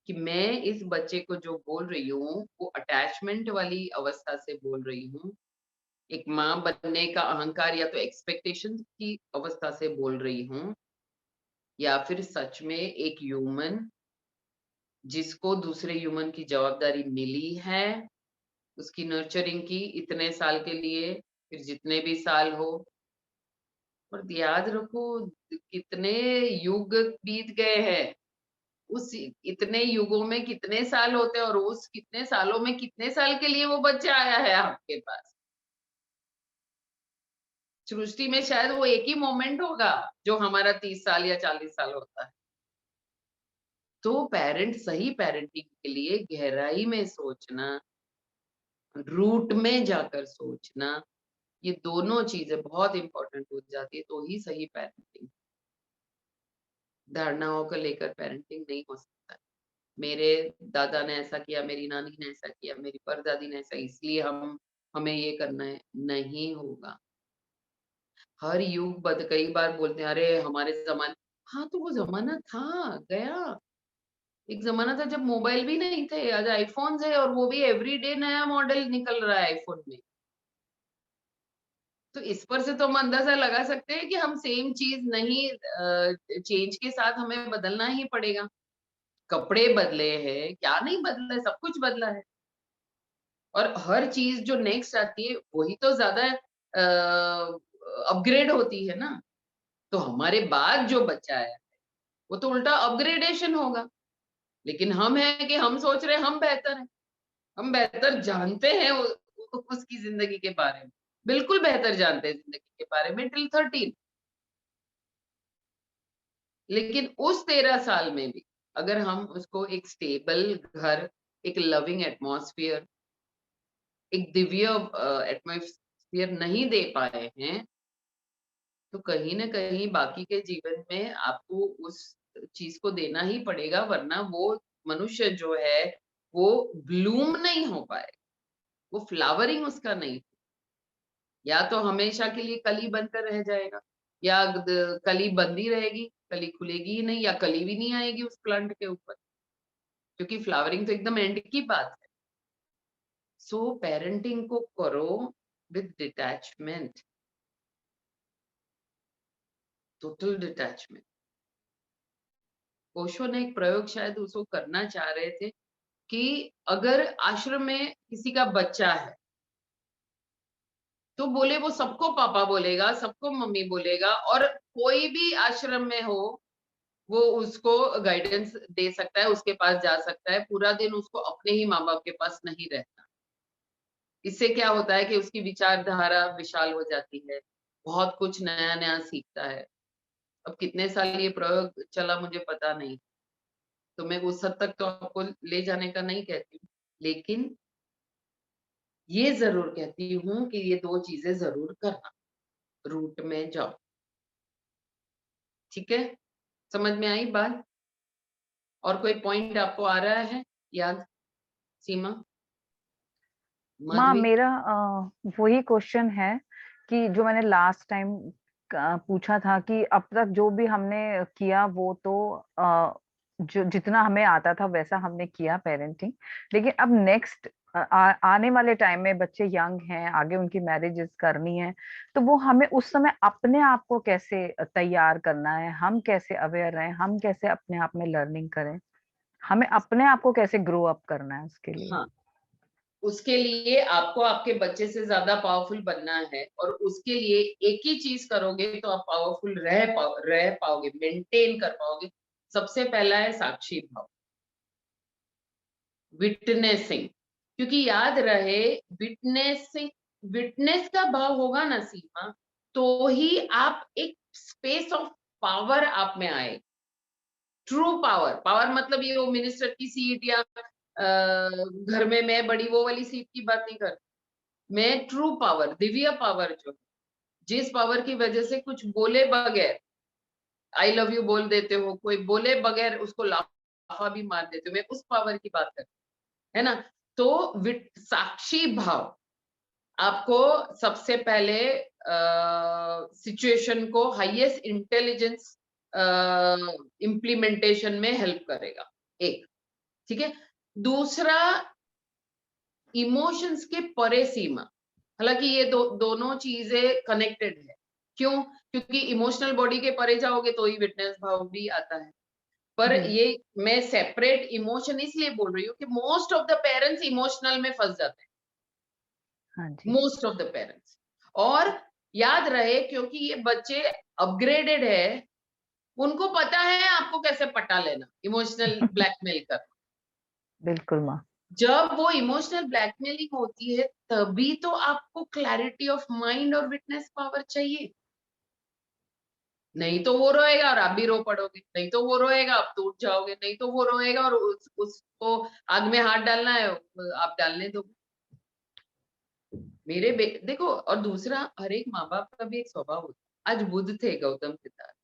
कि मैं इस बच्चे को जो बोल रही हूँ, वो अटैचमेंट वाली अवस्था से बोल रही हूँ। एक माँ बनने का अहंकार या तो एक्सपेक्टेशन की अवस्था से बोल रही हूँ या फिर सच में एक ह्यूमन जिसको दूसरे ह्यूमन की जवाबदारी मिली है, उसकी नर्चरिंग की इतने साल के लिए, फिर जितने भी साल हो। और याद रखो कितने युग बीत गए हैं, उस इतने युगों में कितने साल होते हैं और उस कितने सालों में कितने साल के लिए वो बच्चा आया है आपके पास। सृष्टि में शायद वो एक ही मोमेंट होगा जो हमारा 30 साल या 40 साल होता है। तो पेरेंट सही पेरेंटिंग के लिए गहराई में सोचना, रूट में जाकर सोचना, ये दोनों चीजें बहुत इंपॉर्टेंट हो जाती है, तो ही सही पेरेंटिंग। धारणाओं को लेकर पेरेंटिंग नहीं हो सकता है। मेरे दादा ने ऐसा किया, मेरी नानी ने ऐसा किया, मेरी परदादी ने ऐसा, इसलिए हमें ये करना है, नहीं होगा। हर युग कई बार बोलते हैं अरे हमारे ज़माने, हाँ, तो वो ज़माना था, गया। एक ज़माना था जब मोबाइल भी नहीं थे, आज आईफ़ोन्स है और वो भी एवरीडे नया मॉडल निकल रहा है आईफ़ोन में। तो इस पर से तो हम अंदाज़ा लगा सकते हैं कि हम सेम चीज़ नहीं, चेंज के साथ हमें बदलना ही पड़ेगा। कपड़े बदले हैं, क्या नहीं बदला है, सब कुछ बदला है। और हर चीज़ जो नेक्स्ट आती है, वही तो ज़्यादा अपग्रेड होती है ना, तो हमारे बाद जो बच्चा है वो तो उल्टा अपग्रेडेशन होगा। लेकिन हम हैं कि हम सोच रहे हैं हम बेहतर हैं, हम बेहतर जानते हैं उसकी जिंदगी के बारे में, बिल्कुल बेहतर जानते हैं जिंदगी के बारे में टिल 13। लेकिन उस 13 साल में भी अगर हम उसको एक स्टेबल घर, एक लविंग एटमॉस्फेयर, एक दिव्य एटमॉस्फेयर नहीं दे पाए हैं, तो कहीं ना कहीं बाकी के जीवन में आपको उस चीज को देना ही पड़ेगा, वरना वो मनुष्य जो है वो ब्लूम नहीं हो पाए, वो फ्लावरिंग उसका नहीं, या तो हमेशा के लिए कली बनकर रह जाएगा, या कली बंदी रहेगी, कली खुलेगी ही नहीं, या कली भी नहीं आएगी उस प्लांट के ऊपर, क्योंकि फ्लावरिंग तो एकदम एंड की बात है। सो पेरेंटिंग को करो with detachment, total detachment. Osho ने एक प्रयोग शायद उसको करना चाह रहे थे कि अगर आश्रम में किसी का बच्चा है तो बोले वो सबको पापा बोलेगा, सबको मम्मी बोलेगा, और कोई भी आश्रम में हो वो उसको गाइडेंस दे सकता है, उसके पास जा सकता है, पूरा दिन उसको अपने ही माँ बाप के पास नहीं रहना। इससे क्या होता है कि उसकी विचारधारा विशाल हो जाती है, बहुत कुछ नया नया सीखता है। अब कितने साल ये प्रयोग चला मुझे पता नहीं, तो मैं उस हद तक तो आपको ले जाने का नहीं कहती हूँ, लेकिन ये जरूर कहती हूँ कि ये 2 चीजें जरूर करना, रूट में जाओ। ठीक है, समझ में आई बात? और कोई पॉइंट आपको आ रहा है याद, सीमा, माँ माधवी? मेरा वही क्वेश्चन है कि जो मैंने लास्ट टाइम पूछा था कि अब तक जो भी हमने किया वो तो जो जितना हमें आता था वैसा हमने किया पेरेंटिंग, लेकिन अब नेक्स्ट आने वाले टाइम में बच्चे यंग हैं, आगे उनकी मैरिजेस करनी है, तो वो हमें उस समय अपने आप को कैसे तैयार करना है, हम कैसे अवेयर रहें, हम कैसे अपने आप में लर्निंग करें, हमें अपने आप को कैसे ग्रो अप करना है उसके लिए। हाँ, उसके लिए आपको आपके बच्चे से ज्यादा पावरफुल बनना है, और उसके लिए एक ही चीज करोगे तो आप पावरफुल रह पाओगे, मेंटेन कर पाओगे। सबसे पहला है साक्षी भाव, विटनेसिंग, क्योंकि याद रहे विटनेसिंग, विटनेस का भाव होगा ना सीमा, तो ही आप एक स्पेस ऑफ पावर आप में आए। ट्रू पावर, पावर मतलब ये वो मिनिस्टर की सीट या घर में मैं बड़ी वो वाली सीट की बात नहीं कर, मैं ट्रू पावर, दिव्य पावर, जो जिस पावर की वजह से कुछ बोले बगैर आई लव यू बोल देते हो, कोई बोले बगैर उसको लाफा भी मार देते हो, मैं उस पावर की बात कर, है ना? तो साक्षी भाव आपको सबसे पहले सिचुएशन को हाईएस्ट इंटेलिजेंस इम्प्लीमेंटेशन में हेल्प करेगा, एक। ठीक है, दूसरा इमोशंस के परे सीमा, हालांकि ये दोनों चीजें कनेक्टेड है। क्यों? क्योंकि इमोशनल बॉडी के परे जाओगे तो ही विटनेस भाव भी आता है, पर जी। ये मैं सेपरेट इमोशन इसलिए बोल रही हूँ कि most of the parents emotional में फंस जाते हैं, हाँ जी। Most of the parents. और याद रहे, क्योंकि ये बच्चे अपग्रेडेड है, उनको पता है आपको कैसे पटा लेना, इमोशनल ब्लैकमेल कर। बिल्कुल माँ। जब वो इमोशनल ब्लैकमेलिंग होती है तभी तो आपको क्लैरिटी ऑफ माइंड और विटनेस पावर चाहिए, नहीं तो वो रोएगा और आप भी रो पड़ोगे, नहीं तो वो रोएगा आप टूट जाओगे, नहीं तो वो रोएगा और उसको आग में हाथ डालना है आप डालने दो। देखो, और दूसरा हर एक माँ बाप का भी एक स्वभाव होता है। आज बुद्ध थे, गौतम सिद्धार्थ,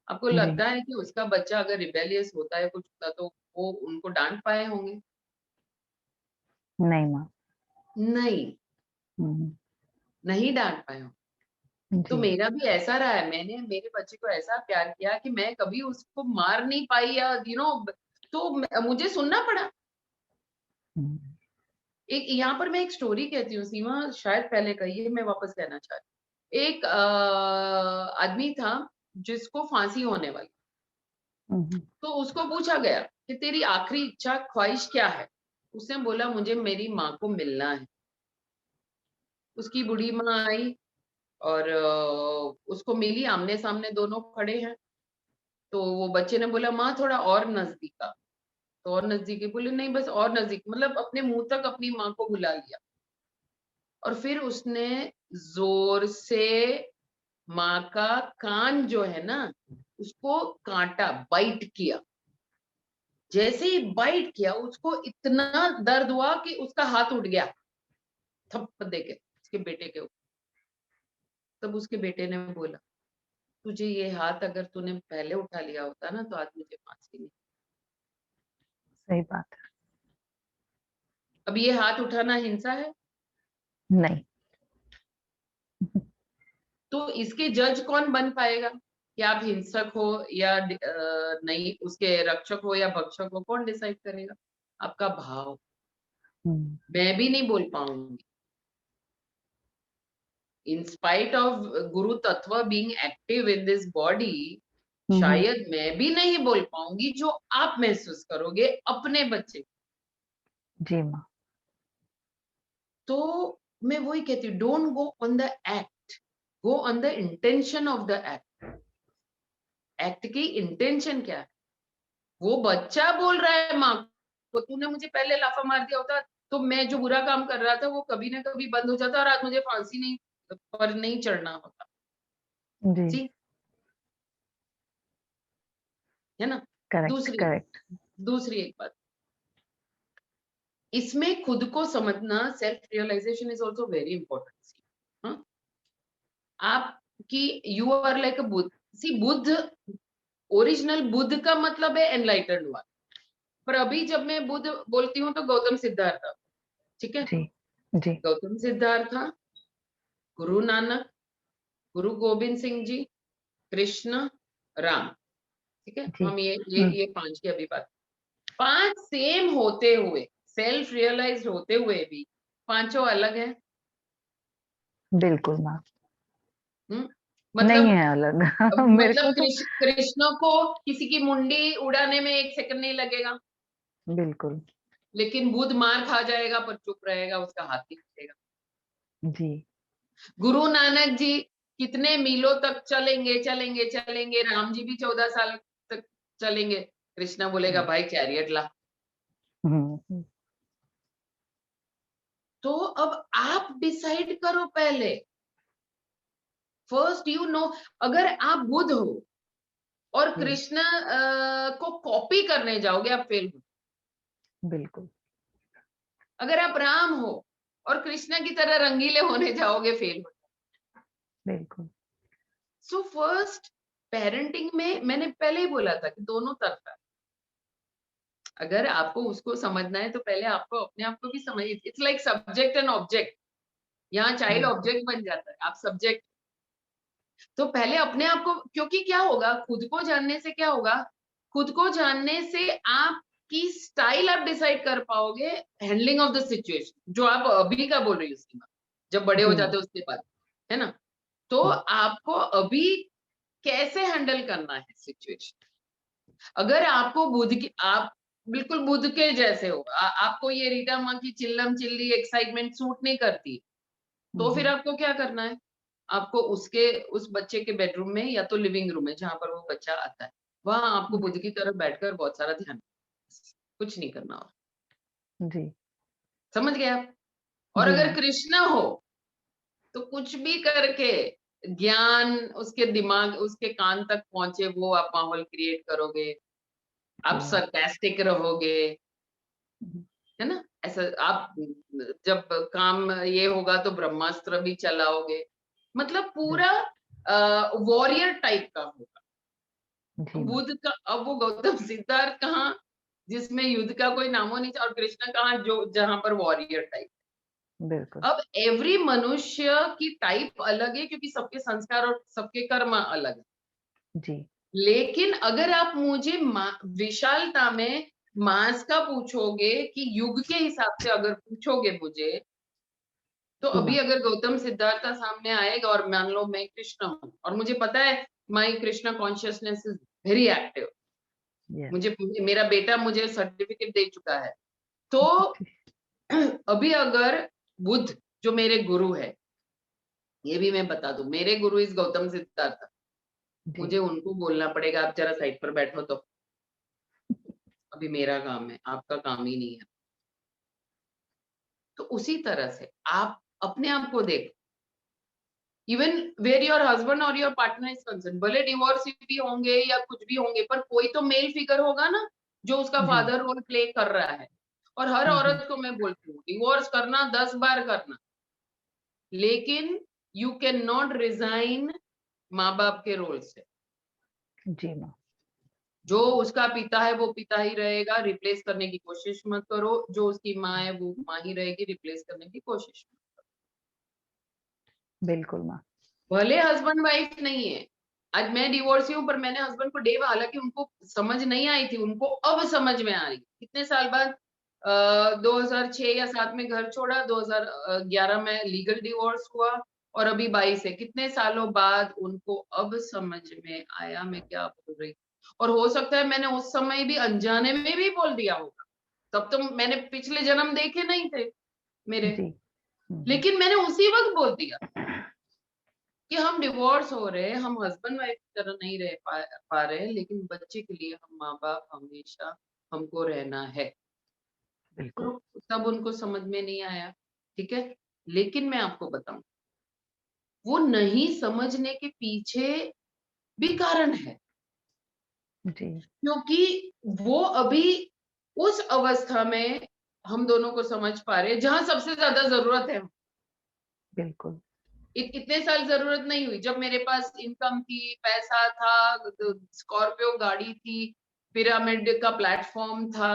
आपको जी। लगता है कि उसका बच्चा अगर रिबेलियस होता है कुछ होता तो वो उनको डांट पाए होंगे? नहीं माँ। नहीं, हम्म, नहीं डांट पाए होंगे। तो जी। मेरा भी ऐसा रहा है, मैंने मेरे बच्चे को ऐसा प्यार किया कि मैं कभी उसको मार नहीं पाई, या तो मुझे सुनना पड़ा। हम्म, एक यहाँ पर मैं एक स्टोरी कहती हूँ सीमा, शायद पहले कही है, मैं वापस कहना चाहती हूँ। एक आदमी था जिसको फांसी होने वाली, हम्म, तो उसको पूछा गया कि तेरी आखिरी इच्छा ख्वाहिश क्या है? उसने बोला मुझे मेरी माँ को मिलना है। उसकी बूढ़ी माँ आई, और उसको मिली, आमने सामने दोनों खड़े हैं। तो वो बच्चे ने बोला माँ थोड़ा और नजदीक आ। तो और नजदीक बोले नहीं बस और नजदीक, मतलब अपने मुंह तक अपनी माँ को बुला लिया। और फिर उसने जोर से माँ का कान जो है ना उसको काटा, बाइट किया। जैसे ही बाइट किया उसको इतना दर्द हुआ कि उसका हाथ उठ गया थप्पड़ देके उसके बेटे के ऊपर। तब उसके बेटे ने बोला तुझे ये हाथ अगर तूने पहले उठा लिया होता ना तो आज मुझे फांसी नहीं। सही बात है। अब ये हाथ उठाना हिंसा है? नहीं। तो इसके जज कौन बन पाएगा कि आप हिंसक हो या नहीं, उसके रक्षक हो या भक्षक हो? कौन डिसाइड करेगा? आपका भाव। मैं भी नहीं बोल पाऊंगी। इन स्पाइट ऑफ गुरु तत्व being active in this body, शायद मैं भी नहीं बोल पाऊंगी जो आप महसूस करोगे अपने बच्चे। जी माँ। तो मैं वही कहती हूँ, don't go on the act, go on the intention of the act. Act की इंटेंशन क्या है? वो बच्चा बोल रहा है माँ को तूने मुझे पहले लाफा मार दिया होता तो मैं जो बुरा काम कर रहा था वो कभी ना कभी बंद हो जाता और आज मुझे फांसी नहीं पर नहीं चढ़ना होता। जी। जी, है ना? Correct correct. दूसरी एक बात, इसमें खुद को समझना, self realisation is also very important. आपकी you are like a Buddha. See Buddha, original Buddha का मतलब है एनलाइटेंड वन। पर अभी जब मैं बुद्ध बोलती हूँ तो गौतम सिद्धार्थ, ठीक है? जी जी। गौतम सिद्धार्थ, गुरु नानक, गुरु गोविंद सिंह जी, कृष्ण, राम, ठीक है? जी। हम ये पांच की अभी बात, पांच सेम होते हुए, सेल्फ रियलाइज्ड होते हुए भी पांचों अलग है। बिल्कुल माँ। नहीं मतलब है अलग। मेरे को तो कृष्ण को किसी की मुंडी उड़ाने में 1 सेकंड नहीं लगेगा, बिल्कुल। लेकिन बुद्ध मार खा जाएगा पर चुप रहेगा, उसका हाथ नहीं उठेगा। जी। गुरु नानक जी कितने मीलों तक चलेंगे चलेंगे चलेंगे, राम जी भी 14 साल तक चलेंगे, कृष्णा बोलेगा भाई चैरियट ला। हम्म। तो अब आप डिसाइड करो पहले, फर्स्ट यू नो। अगर आप बुद्ध हो और कृष्ण को कॉपी करने जाओगे आप फेल हो। बिल्कुल। अगर आप राम हो और कृष्ण की तरह रंगीले होने जाओगे फेल हो। बिल्कुल। सो फर्स्ट पेरेंटिंग में मैंने पहले ही बोला था कि दोनों तरफा, अगर आपको उसको समझना है तो पहले आपको अपने आप को भी समझिए। It's like subject and object, यहाँ चाइल्ड ऑब्जेक्ट बन जाता है, आप सब्जेक्ट। तो पहले अपने आप को, क्योंकि क्या होगा खुद को जानने से, क्या होगा खुद को जानने से आपकी स्टाइल आप डिसाइड कर पाओगे हैंडलिंग ऑफ द सिचुएशन, जो आप अभी का बोल रही हो उसकी बात, जब बड़े हो जी जाते माँ। हो उसके बाद, है ना? तो जी। आपको अभी कैसे हैंडल करना है सिचुएशन। अगर आपको बुद्ध की, आप बिल्कुल बुद्ध के जैसे हो, आपको ये रीटा माँ की चिल्लम चिल्ली एक्साइटमेंट सूट नहीं करती, तो फिर आपको क्या करना है? आपको उस बच्चे के बेडरूम में या तो लिविंग रूम में जहां पर वो बच्चा आता है, वहां आपको बुद्ध की तरफ बैठकर बहुत सारा ध्यान, कुछ नहीं करना। और जी। समझ गए आप? और जी अगर माँ। कृष्णा हो तो कुछ भी करके ज्ञान उसके दिमाग, उसके कान तक पहुंचे, वो आप माहौल क्रिएट करोगे, आप जी माँ। सरकास्टिक रहोगे, है ना? ऐसा आप जब काम ये होगा तो ब्रह्मास्त्र भी चलाओगे, मतलब पूरा वॉरियर टाइप का होगा। जी माँ। बुद्ध का, अब वो गौतम सिद्धार्थ कहाँ जिसमें युद्ध का कोई नामो नहीं, और कृष्ण कहाँ जो जहां पर वॉरियर टाइप। बिल्कुल। अब एवरी मनुष्य की टाइप अलग है क्योंकि सबके संस्कार और सबके कर्म अलग है। जी। लेकिन अगर आप मुझे विशालता में मास का पूछोगे कि युग के हिसाब से अगर पूछोगे मुझे, तो जी अभी माँ। अगर गौतम सिद्धार्थ सामने आएगा और मान लो मैं कृष्ण हूँ और मुझे पता है my Krishna consciousness is very active, yes. मुझे मेरा बेटा मुझे सर्टिफिकेट दे चुका है, तो अभी अगर बुद्ध जो मेरे गुरु है ये भी मैं बता दूं, मेरे गुरु इस गौतम सिद्धार्थ, जी। मुझे उनको बोलना पड़ेगा आप जरा साइड पर बैठो, तो अभी मेरा काम है, आपका काम ही नहीं है। तो उसी तरह से आप अपने आप को देखो, इवन वेयर योर हस्बैंड और योर पार्टनर इज कंसर्न, भले डिवोर्स भी होंगे या कुछ भी होंगे, पर कोई तो मेल फिगर होगा ना जो उसका जी। फादर रोल प्ले कर रहा है। और हर हम्म, औरत को मैं बोलती हूँ, डिवोर्स करना 10 बार करना, लेकिन यू कैन नॉट रिजाइन माँ बाप के रोल से। जी माँ। जो उसका पिता है वो पिता ही रहेगा, रिप्लेस करने की कोशिश मत करो। जो उसकी माँ है वो माँ ही रहेगी, रिप्लेस करने की कोशिश मत बिल्कुल माँ। करो। भले हस्बैंड वाइफ नहीं है, आज मैं डिवोर्सी हूँ, पर मैंने हस्बैंड को हालांकि उनको समझ नहीं आई थी, उनको अब समझ में आ रही। कितने साल बाद 2006 या 7 में घर छोड़ा, 2011 में लीगल डिवोर्स हुआ, और अभी 22 है। कितने सालों बाद उनको अब समझ में आया मैं क्या बोल रही। और हो सकता है मैंने उस समय भी अनजाने में भी बोल दिया होगा, तब तो मैंने पिछले जन्म देखे नहीं थे मेरे, जी। लेकिन मैंने उसी वक्त बोल दिया कि हम डिवोर्स हो रहे हैं, हम हस्बैंड वाइफ की तरह नहीं रह पा रहे, लेकिन बच्चे के लिए हम माँ बाप हमेशा हमको रहना है। बिल्कुल। तो तब उनको समझ में नहीं आया, ठीक है। लेकिन मैं आपको बताऊं, वो नहीं समझने के पीछे भी कारण है, जी। क्योंकि वो अभी उस अवस्था में हम दोनों को समझ पा रहे हैं जहां सबसे ज्यादा जरूरत है। बिल्कुल। इतने साल जरूरत नहीं हुई, जब मेरे पास इनकम थी, पैसा था, स्कॉर्पियो गाड़ी थी, पिरामिड का प्लेटफॉर्म था,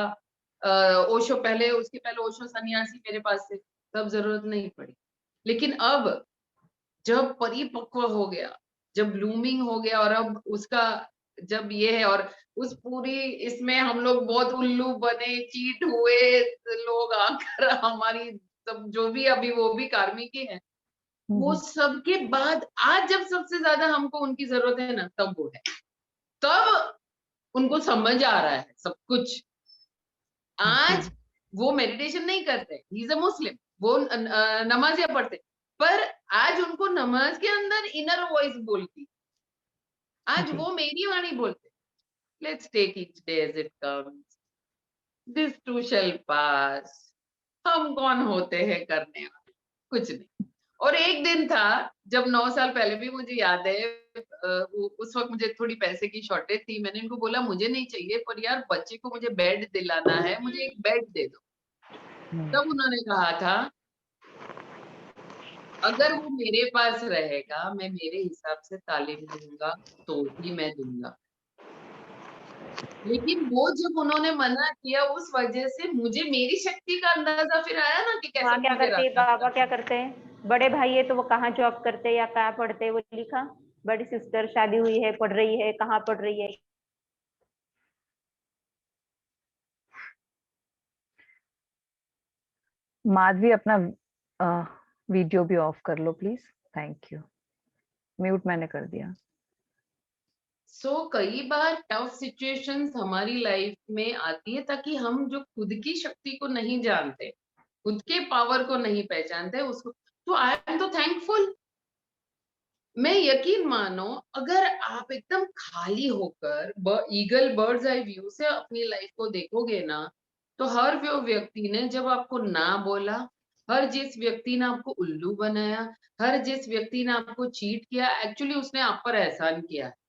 ओशो पहले, उसके पहले ओशो सन्यासी मेरे पास थे, तब जरूरत नहीं पड़ी। लेकिन अब जब परिपक्व हो गया, जब ब्लूमिंग हो गया, और अब उसका जब ये है, और उस पूरी इसमें हम लोग बहुत उल्लू बने, चीट हुए लोग आकर हमारी, सब जो भी अभी वो भी कार्मिकी है, वो सब के बाद आज जब सबसे ज्यादा हमको उनकी जरूरत है ना, तब वो है, तब उनको समझ आ रहा है सब कुछ। आज जी। वो मेडिटेशन नहीं करते, ही इज अ मुस्लिम, वो नमाज़िया पढ़ते, पर आज उनको नमाज के अंदर इनर वॉइस बोलती, आज जी। वो मेरी वाणी बोलते, let's take each day as it comes, this too shall pass. हम कौन होते हैं करने वाले, कुछ नहीं। और एक दिन था जब 9 साल पहले भी मुझे याद है, उस वक्त मुझे थोड़ी पैसे की शॉर्टेज थी, मैंने इनको बोला मुझे नहीं चाहिए, पर यार बच्चे को मुझे बेड दिलाना है, मुझे एक बेड दे दो। तब उन्होंने कहा था अगर वो मेरे पास रहेगा, मैं मेरे हिसाब से तालीम दूंगा, तो ही मैं दूंगा। लेकिन वो जब उन्होंने मना किया, उस वजह से मुझे मेरी शक्ति का अंदाजा फिर आया ना कि कैसे माँ क्या मुझे करती है, रखना पापा था। क्या करते हैं? बड़े भाई है तो वो कहाँ जॉब करते हैं या कहाँ पढ़ते हैं, वो लिखा। बड़ी सिस्टर शादी हुई है, पढ़ रही है, कहाँ पढ़ रही है। माधवी अपना वीडियो भी ऑफ कर लो प्लीज। Thank you. म्यूट मैंने कर दिया। कई बार टफ सिचुएशंस हमारी लाइफ में आती है, ताकि हम जो खुद की शक्ति को नहीं जानते, खुद के पावर को नहीं पहचानते उसको, तो आई एम तो थैंकफुल। मैं यकीन मानो, अगर आप एकदम खाली होकर ईगल बर्ड्स आई व्यू से अपनी लाइफ को देखोगे ना, तो हर वो व्यक्ति ने जब आपको ना बोला, हर जिस व्यक्ति ने आपको उल्लू बनाया, हर जिस व्यक्ति ने आपको चीट किया, एक्चुअली उसने आप पर एहसान किया है।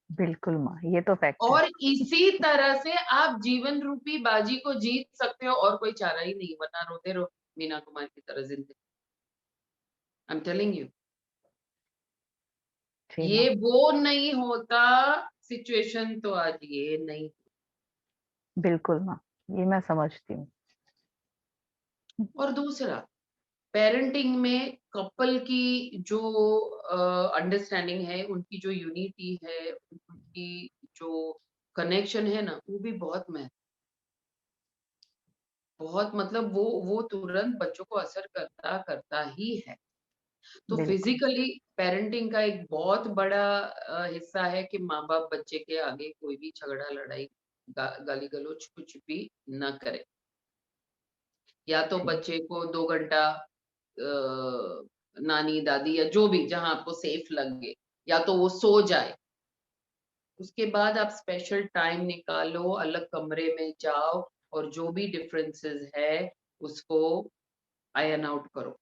बिल्कुल माँ, ये तो फैक्ट है। और इसी तरह से आप जीवन रूपी बाजी को जीत सकते हो, और कोई चारा ही नहीं, वरना रोते रहो मीना कुमार की तरह जिंदगी। आई एम टेलिंग यू, जी माँ। ये वो नहीं होता सिचुएशन, तो आज ये नहीं। बिल्कुल माँ, ये मैं समझती हूँ। और दूसरा, पेरेंटिंग में कपल की जो अंडरस्टैंडिंग है, उनकी जो यूनिटी है, उनकी जो कनेक्शन है ना, वो भी बहुत बहुत मतलब वो तुरंत बच्चों को असर करता करता ही है। तो बिल्कुल। फिजिकली पेरेंटिंग का एक बहुत बड़ा हिस्सा है कि माँ बाप बच्चे के आगे कोई भी झगड़ा लड़ाई गाली गलौज कुछ भी न करे, या तो जी। बच्चे को 2 घंटा नानी दादी या जो भी जहां आपको सेफ लगे, या तो वो सो जाए। उसके बाद आप स्पेशल टाइम निकालो, अलग कमरे में जाओ और जो भी डिफरेंसेस है उसको आयन आउट करो।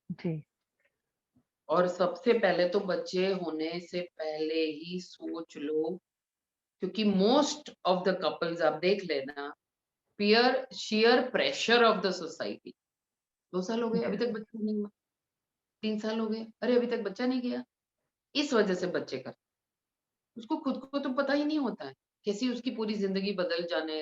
जी। और सबसे पहले तो बच्चे होने से पहले ही सोच लो, क्योंकि मोस्ट ऑफ द कपल्स आप देख लेना, peer share pressure of the society. 2 साल हो गए अभी तक बच्चा नहीं हुआ, 3 साल हो गए, अरे अभी तक बच्चा नहीं गया। इस वजह से बच्चे कर, उसको खुद को तो पता ही नहीं होता है कैसी उसकी पूरी जिंदगी बदल जाने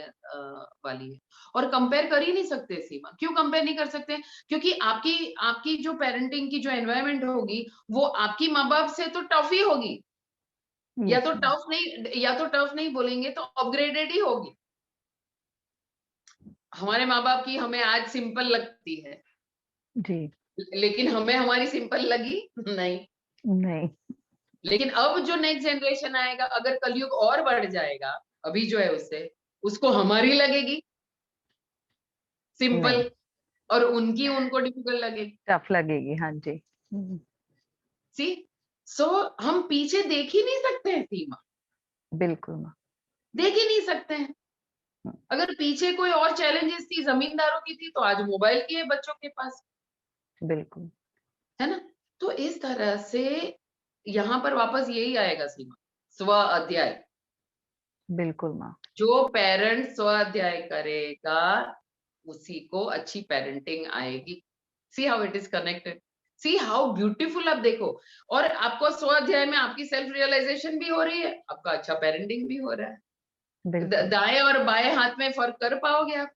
वाली है। और कंपेयर कर ही नहीं सकते सीमा। क्यों कंपेयर नहीं कर सकते? क्योंकि आपकी आपकी जो पेरेंटिंग की जो एनवायरनमेंट होगी वो आपकी माँ बाप से तो टफ ही होगी, या यस तो मैम। टफ नहीं, या तो टफ नहीं बोलेंगे तो अपग्रेडेड ही होगी। हमारे माँ बाप की हमें आज सिंपल लगती है, जी। लेकिन हमें हमारी सिंपल लगी नहीं। नहीं। लेकिन अब जो नेक्स्ट जनरेशन आएगा, अगर कलयुग और बढ़ जाएगा अभी जो है उससे, उसको हमारी लगेगी सिंपल, नहीं, और उनकी उनको डिफिकल्ट लगेगी। टफ लगेगी, हाँ जी। सी, सो हम पीछे देख ही नहीं सकते हैं सीमा, बिल्कुल मैम। देख ही नहीं सकते हैं। अगर पीछे कोई और चैलेंजेस थी, जमींदारों की थी, तो आज मोबाइल की है बच्चों के पास, बिल्कुल। है ना? तो इस तरह से यहाँ पर वापस यही आएगा सीमा, स्व अध्याय। बिल्कुल मैम। जो पेरेंट स्व अध्याय करेगा उसी को अच्छी पेरेंटिंग आएगी। See how it is connected, see how beautiful. आप देखो, और आपको स्व अध्याय में आपकी सेल्फ रियलाइजेशन भी हो रही है, आपका अच्छा पेरेंटिंग भी हो रहा है। बिल्कुल। दाएं और बाएं हाथ में फर्क कर पाओगे आप?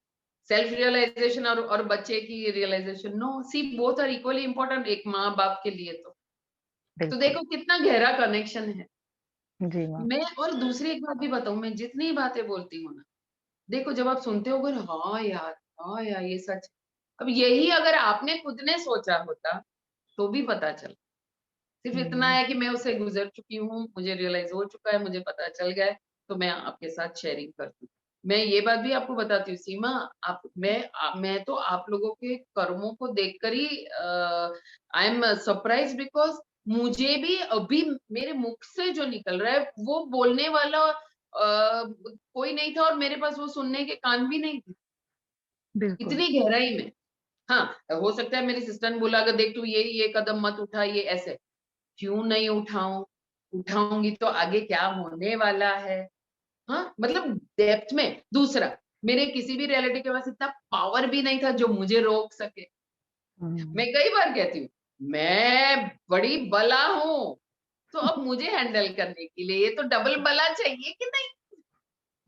सेल्फ रियलाइजेशन और बच्चे की realisation? No, see both are equally important एक माँ बाप के लिए। तो बिल्कुल। देखो कितना गहरा कनेक्शन है। जी मैम। मैं और दूसरी एक बात भी बताऊं, मैं जितनी बातें बोलती हूँ ना, देखो जब आप सुनते हो अगर हाँ यार ये सच, अब यही अगर आपने खुद ने सोचा होता तो भी पता चल। सिर्फ इतना है कि मैं उससे गुजर चुकी हूँ, मुझे रियलाइज हो चुका है, मुझे पता चल गया है, तो मैं आपके साथ शेयरिंग करती हूँ। मैं ये बात भी आपको बताती हूँ सीमा, आप मैं तो आप लोगों के कर्मों को देखकर ही आई एम सरप्राइज, बिकॉज मुझे भी अभी मेरे मुख से जो निकल रहा है वो बोलने वाला कोई नहीं था, और मेरे पास वो सुनने के कान भी नहीं थे बिल्कुल। इतनी गहराई में। हाँ, हो सकता है मेरी सिस्टर ने बोला अगर देख तू ये कदम मत उठा, ये ऐसे, क्यों नहीं उठाऊं? उठाऊंगी तो आगे क्या होने वाला है? हाँ, मतलब डेप्थ में। दूसरा, मेरे किसी भी रियलिटी के पास इतना पावर भी नहीं था जो मुझे रोक सके। मैं कई बार कहती हूँ मैं बड़ी बला हूँ, तो अब मुझे हैंडल करने के लिए ये तो डबल बला चाहिए कि नहीं?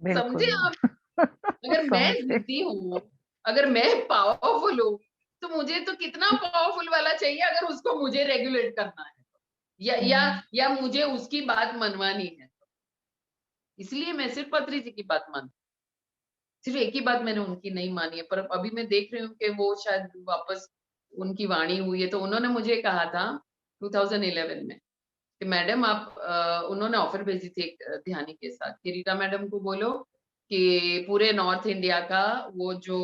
बिल्कुल समझे आप? मैम। अगर मैं समझ गई। जिद्दी हूँ, अगर मैं पावरफुल हूँ, तो मुझे तो कितना पावरफुल वाला चाहिए अगर उसको मुझे रेगुलेट करना है, या मुझे उसकी बात मनवानी है। इसलिए मैं सिर्फ पत्री जी की बात मानती हूँ। सिर्फ एक ही बात मैंने उनकी नहीं मानी है, पर अभी मैं देख रही हूँ कि वो शायद वापस उनकी वाणी हुई है। तो उन्होंने मुझे कहा था 2011 में कि मैडम आप उन्होंने ऑफर भेजी थी एक ध्यानी के साथ कि रीटा मैडम को बोलो कि पूरे नॉर्थ इंडिया का वो जो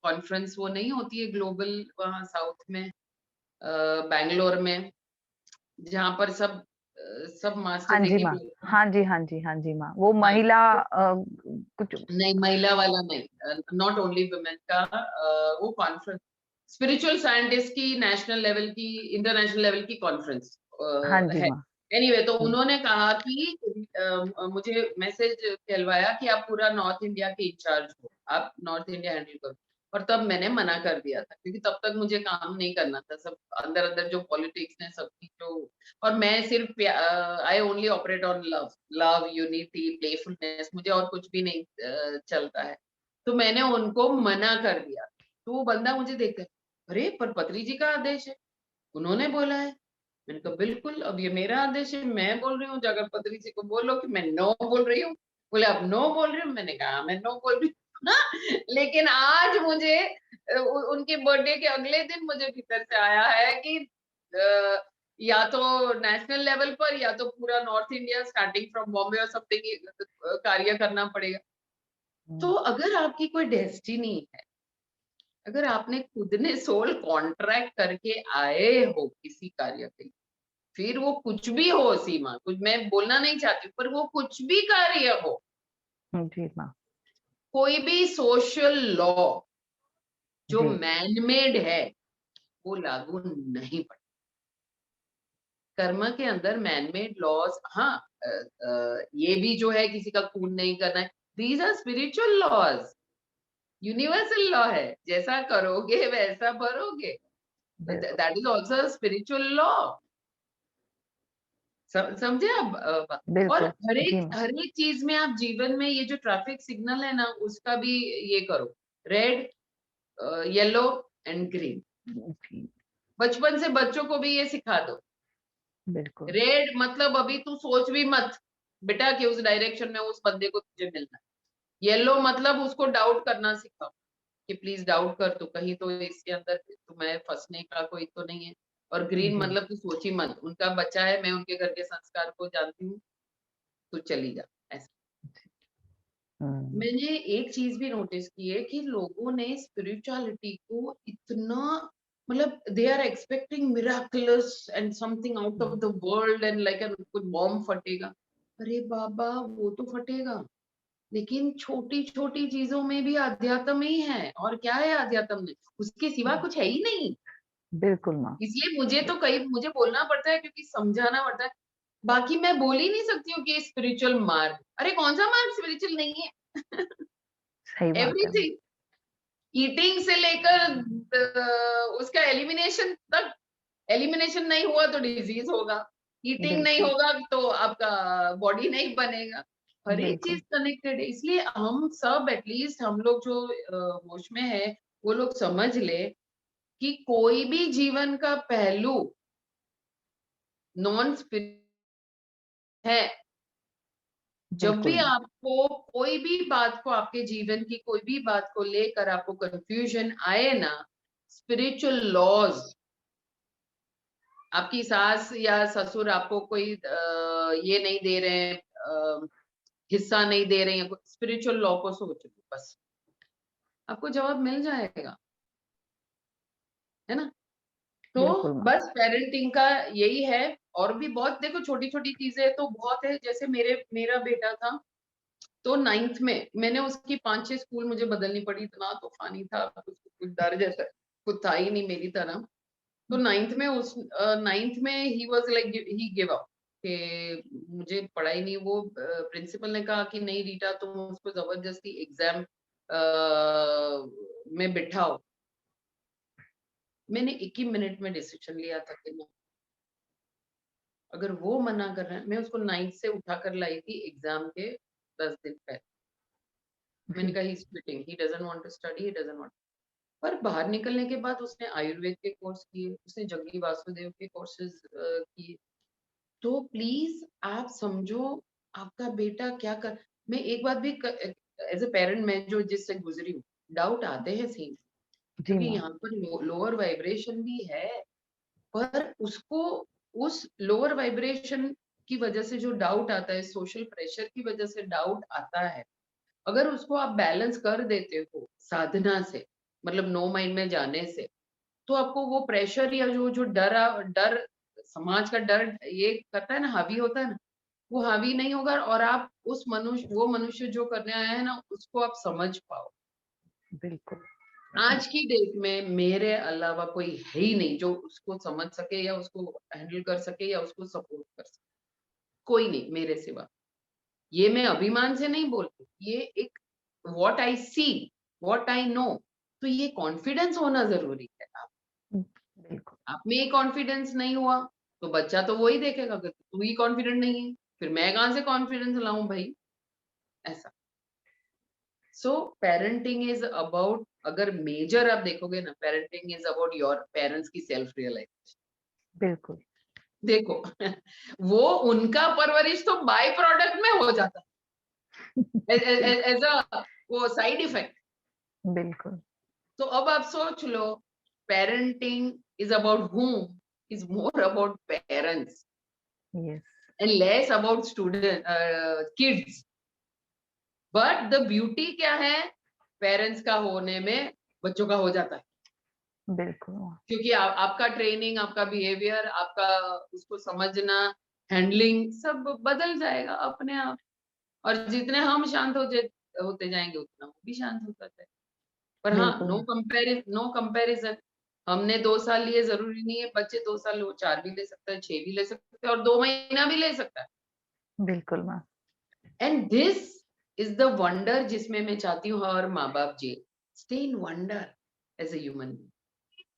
कॉन्फ्रेंस वो नहीं होती है ग्लोबल, वहाँ साउथ में बैंगलोर में, जहाँ पर सब हाँ मास्टर एक जी ही माँ। प्लेटफॉर्म। हाँ जी, हाँ जी, हाँ जी माँ। वो हाँ, महिला कुछ। नहीं महिला वाला नहीं, नॉट ओनली वुमेन का वो कॉन्फ्रेंस, स्पिरिचुअल साइंटिस्ट की नेशनल लेवल की, इंटरनेशनल लेवल की कॉन्फ्रेंस हाँ जी है। माँ। एनीवे, तो उन्होंने कहा कि मुझे मैसेज कहलवाया कि आप पूरा नॉर्थ इंडिया के इंचार्ज हो, आप नॉर्थ इंडिया हैंडल करो। और तब मैंने मना कर दिया था क्योंकि तब तक मुझे काम नहीं करना था, सब अंदर अंदर जो पॉलिटिक्स ने सबकी जो, और मैं सिर्फ I only operate on love, love unity playfulness, मुझे और कुछ भी नहीं चलता है। तो मैंने उनको मना कर दिया। तो वो बंदा मुझे देखकर, अरे पर पत्री जी का आदेश है, उन्होंने बोला है। मैंने कहा बिल्कुल, अब ये मेरा आदेश है, मैं बोल रही हूँ, जाकर पत्री जी को बोलो कि मैं नो बोल रही हूँ। बोले आप नो बोल रही हूँ? मैंने कहा मैं नो बोल रही हूँ ना। लेकिन आज मुझे उनके बर्थडे के अगले दिन मुझे भीतर से आया है कि या तो नेशनल लेवल पर या तो पूरा north India starting from Bombay और समथिंग कार्य करना पड़ेगा। तो अगर आपकी कोई डेस्टिनी है, अगर आपने खुद ने सोल कॉन्ट्रैक्ट करके आए हो किसी कार्य के लिए, फिर वो कुछ भी हो सीमा, कुछ मैं बोलना नहीं चाहती हूँ, पर वो कुछ भी कार्य हो, जी माँ। कोई भी सोशल लॉ जो जी। मैनमेड है वो लागू नहीं पड़ता। कर्म के अंदर मैनमेड लॉज, हाँ, ये भी जो है किसी का खून नहीं करना है, these are spiritual laws, universal law है, जैसा करोगे वैसा भरोगे, बिल्कुल। That is also spiritual law. समझे आप और बिल्कुल। जी माँ। हर एक चीज में आप जीवन में ये जो ट्रैफिक सिग्नल है ना, उसका भी ये करो, रेड, येलो एंड ग्रीन। जी। बचपन से बच्चों को भी ये सिखा दो। बिल्कुल। रेड मतलब अभी तू सोच भी मत बेटा कि उस डायरेक्शन में उस बंदे को तुझे मिलना है। येलो मतलब उसको डाउट करना सिखाओ कि प्लीज डाउट कर, तो कहीं तो इसके अंदर तुम्हें फंसने का कोई तो नहीं है। और ग्रीन जी। मतलब तू सोची मत, उनका बच्चा है, मैं उनके घर के संस्कार को जानती हूँ, तू चली जा। ऐसा हम्म। मैंने एक चीज भी नोटिस की है कि लोगों ने स्पिरिचुअलिटी को इतना, मतलब they are expecting miraculous and something out of the world and like कुछ बॉम्ब फटेगा। अरे बाबा वो तो फटेगा, लेकिन छोटी छोटी चीजों में भी अध्यात्म ही है। और क्या है अध्यात्म में, उसके सिवा कुछ है ही नहीं। बिल्कुल माँ। इसलिए मुझे बोलना पड़ता है क्योंकि समझाना पड़ता है। बाकी मैं बोल ही नहीं सकती हूँ कि स्पिरिचुअल मार्ग, अरे कौन सा मार्ग स्पिरिचुअल नहीं है। सही बात है। एवरीथिंग, ईटिंग से लेकर उसका एलिमिनेशन तक, एलिमिनेशन नहीं हुआ तो डिजीज होगा, ईटिंग नहीं बिल्कुल। होगा तो आपका बॉडी नहीं बनेगा, हर एक बिल्कुल। चीज कनेक्टेड है। इसलिए हम सब एटलीस्ट हम लोग जो होश में है वो लोग समझ ले कि कोई भी जीवन का पहलू नॉन स्पिरिट है। जब बिल्कुल भी माँ। आपको कोई भी बात को, आपके जीवन की कोई भी बात को लेकर आपको कंफ्यूजन आए ना, स्पिरिचुअल लॉज, आपकी सास या ससुर आपको कोई ये नहीं दे रहे हैं, हिस्सा नहीं दे रहे हैं, स्पिरिचुअल लॉ को सोच लो, बस आपको जवाब मिल जाएगा, है ना। तो बिल्कुल माँ। बस पेरेंटिंग का यही है। और भी बहुत देखो छोटी छोटी चीजें तो बहुत है, जैसे मेरा बेटा था तो 9th में मैंने उसकी 5-6 स्कूल मुझे बदलनी पड़ी, इतना तूफानी था, कुछ डर जैसा कुछ था ही नहीं मेरी तरह। तो 9th में he was like he give up कि मुझे पढ़ाई नहीं। वो प्रिंसिपल ने कहा कि नहीं रीटा तुम उसको जबरदस्ती एग्जाम में बिठाओ। मैंने 1 ही मिनट में डिसीजन लिया था कि नहीं, अगर वो मना कर रहे हैं, मैं उसको 9th से उठा कर लाई थी एग्जाम के 10 दिन पहले। मैंने जी। कहा he is quitting, he doesn't want to study, he doesn't want. पर बाहर निकलने के बाद उसने आयुर्वेद के कोर्स किए, उसने जग्गी वासुदेव के कोर्सेज किए। तो प्लीज आप समझो आपका बेटा क्या कर। मैं एक बात भी एज ए पेरेंट मैं जो जिससे गुजरी हूँ, डाउट आते हैं सही, जी क्योंकि माँ। यहाँ पर लोअर वाइब्रेशन भी है। पर उसको उस लोअर वाइब्रेशन की वजह से जो डाउट आता है, सोशल प्रेशर की वजह से डाउट आता है, अगर उसको आप बैलेंस कर देते हो साधना से, मतलब नो माइंड में जाने से, तो आपको वो प्रेशर या जो जो डर समाज का डर ये करता है ना, हावी होता है ना, वो हावी नहीं होगा। और आप उस मनुष्य, वो मनुष्य जो करने आया है ना, उसको आप समझ पाओ। बिल्कुल। आज की डेट में मेरे अलावा कोई है ही नहीं जो उसको समझ सके या उसको हैंडल कर सके या उसको सपोर्ट कर सके, कोई नहीं मेरे सिवा। ये मैं अभिमान से नहीं बोलती, ये एक what I see, what I know. तो ये कॉन्फिडेंस होना जरूरी है। बिल्कुल। आप में ही कॉन्फिडेंस नहीं हुआ तो बच्चा तो वही देखेगा कि तू ही कॉन्फिडेंट नहीं है, फिर मैं कहां से कॉन्फिडेंस लाऊं भाई, ऐसा। सो पेरेंटिंग इज अबाउट, अगर मेजर आप देखोगे ना, parenting is about your parents की सेल्फ रियलाइजेशन। बिल्कुल। देखो वो उनका परवरिश तो बाय प्रोडक्ट में हो जाता है एज अ वो साइड इफेक्ट। बिल्कुल। तो अब आप सोच लो, parenting is about whom, is more about parents yes. And less about student kids. But the beauty क्या है पेरेंट्स का होने में, बच्चों का हो जाता है, बिल्कुल। क्योंकि आपका ट्रेनिंग, आपका बिहेवियर, आपका उसको समझना, हैंडलिंग सब बदल जाएगा अपने आप। और जितने हम शांत होते जाएंगे उतना वो भी शांत होता जाएगा। पर हाँ, बिल्कुल। No comparison. हमने 2 साल लिए, जरूरी नहीं है बच्चे 2 साल, वो 4 भी ले सकता है, 6 भी ले सकते हैं और 2 महीना भी ले सकता है। बिल्कुल ma'am. And this is the wonder जिसमें मैं चाहती हूँ हर माँ बाप जी stay in wonder as a human.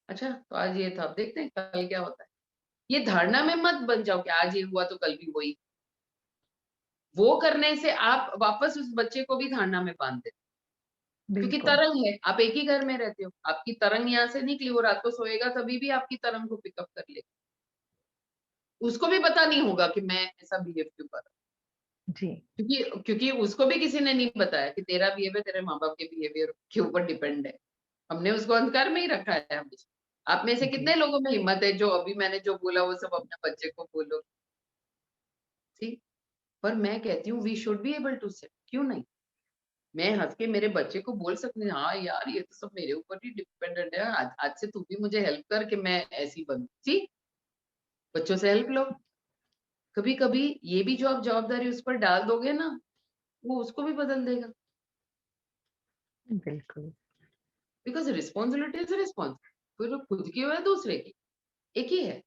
अच्छा, तो आज ये था, अब देखते हैं कल क्या होता है। ये धारणा में मत बन जाओ कि आज ये हुआ तो कल भी वही। वो करने से आप वापस उस बच्चे को भी धारणा में बांध देते, क्योंकि बिल्कुल। तरंग है, आप एक ही घर में रहते हो, आपकी तरंग यहाँ से निकली, वो रात को सोएगा तभी भी आपकी तरंग को पिकअप कर लेगा। उसको भी पता नहीं होगा कि मैं ऐसा बिहेव क्यों कर रहा जी। हूँ, क्योंकि उसको भी किसी ने नहीं बताया कि तेरा बिहेवियर तेरे माँ बाप के बिहेवियर के ऊपर डिपेंड है। हमने उसको अंधकार में ही रखा है हमेशा। आप में से जी। कितने लोगों में हिम्मत है जो अभी मैंने जो बोला वो सब अपने बच्चे को बोलो? ठीक, पर मैं कहती हूँ we should be able to say, क्यों नहीं? मैं हंस के मेरे बच्चे को बोल सकती हूँ, हाँ यार ये तो सब मेरे ऊपर ही डिपेंडेंट है, आज से तू भी मुझे हेल्प कर कि मैं ऐसी बनूं। ठीक, बच्चों से हेल्प लो। कभी कभी ये भी जो आप जवाबदारी उस पर डाल दोगे ना, वो उसको भी बदल देगा। बिल्कुल। बिकॉज रिस्पॉन्सिबिलिटी इज रिस्पॉन्सिबिलिटी, फिर खुद की हो या दूसरे की, एक ही है।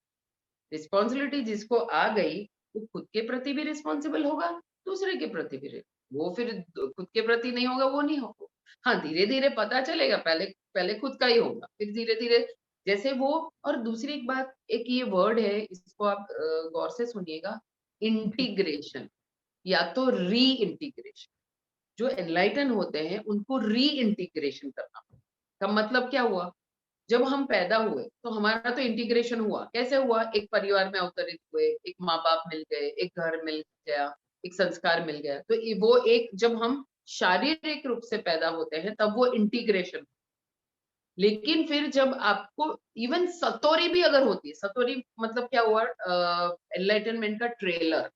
रिस्पॉन्सिबिलिटी जिसको आ गई वो खुद के प्रति भी रिस्पॉन्सिबल होगा, दूसरे के प्रति भी। वो फिर खुद के प्रति नहीं होगा, वो नहीं होगा। हाँ, धीरे धीरे पता चलेगा, पहले पहले खुद का ही होगा, फिर धीरे धीरे जैसे वो। और दूसरी एक बात, एक ये वर्ड है, इसको आप गौर से सुनिएगा, जी। इंटीग्रेशन या तो री इंटीग्रेशन। जो एनलाइटन होते हैं उनको री इंटीग्रेशन करना का मतलब क्या हुआ? जब हम पैदा हुए तो हमारा तो इंटीग्रेशन हुआ, कैसे हुआ? एक परिवार में अवतरित हुए, एक माँ बाप मिल गए, एक घर मिल गया, एक संस्कार मिल गया, तो वो एक, जब हम शारीरिक रूप से पैदा होते हैं तब वो इंटीग्रेशन। लेकिन फिर जब आपको इवन सतोरी भी अगर होती है, सतोरी मतलब क्या हुआ? एनलाइटनमेंट का ट्रेलर।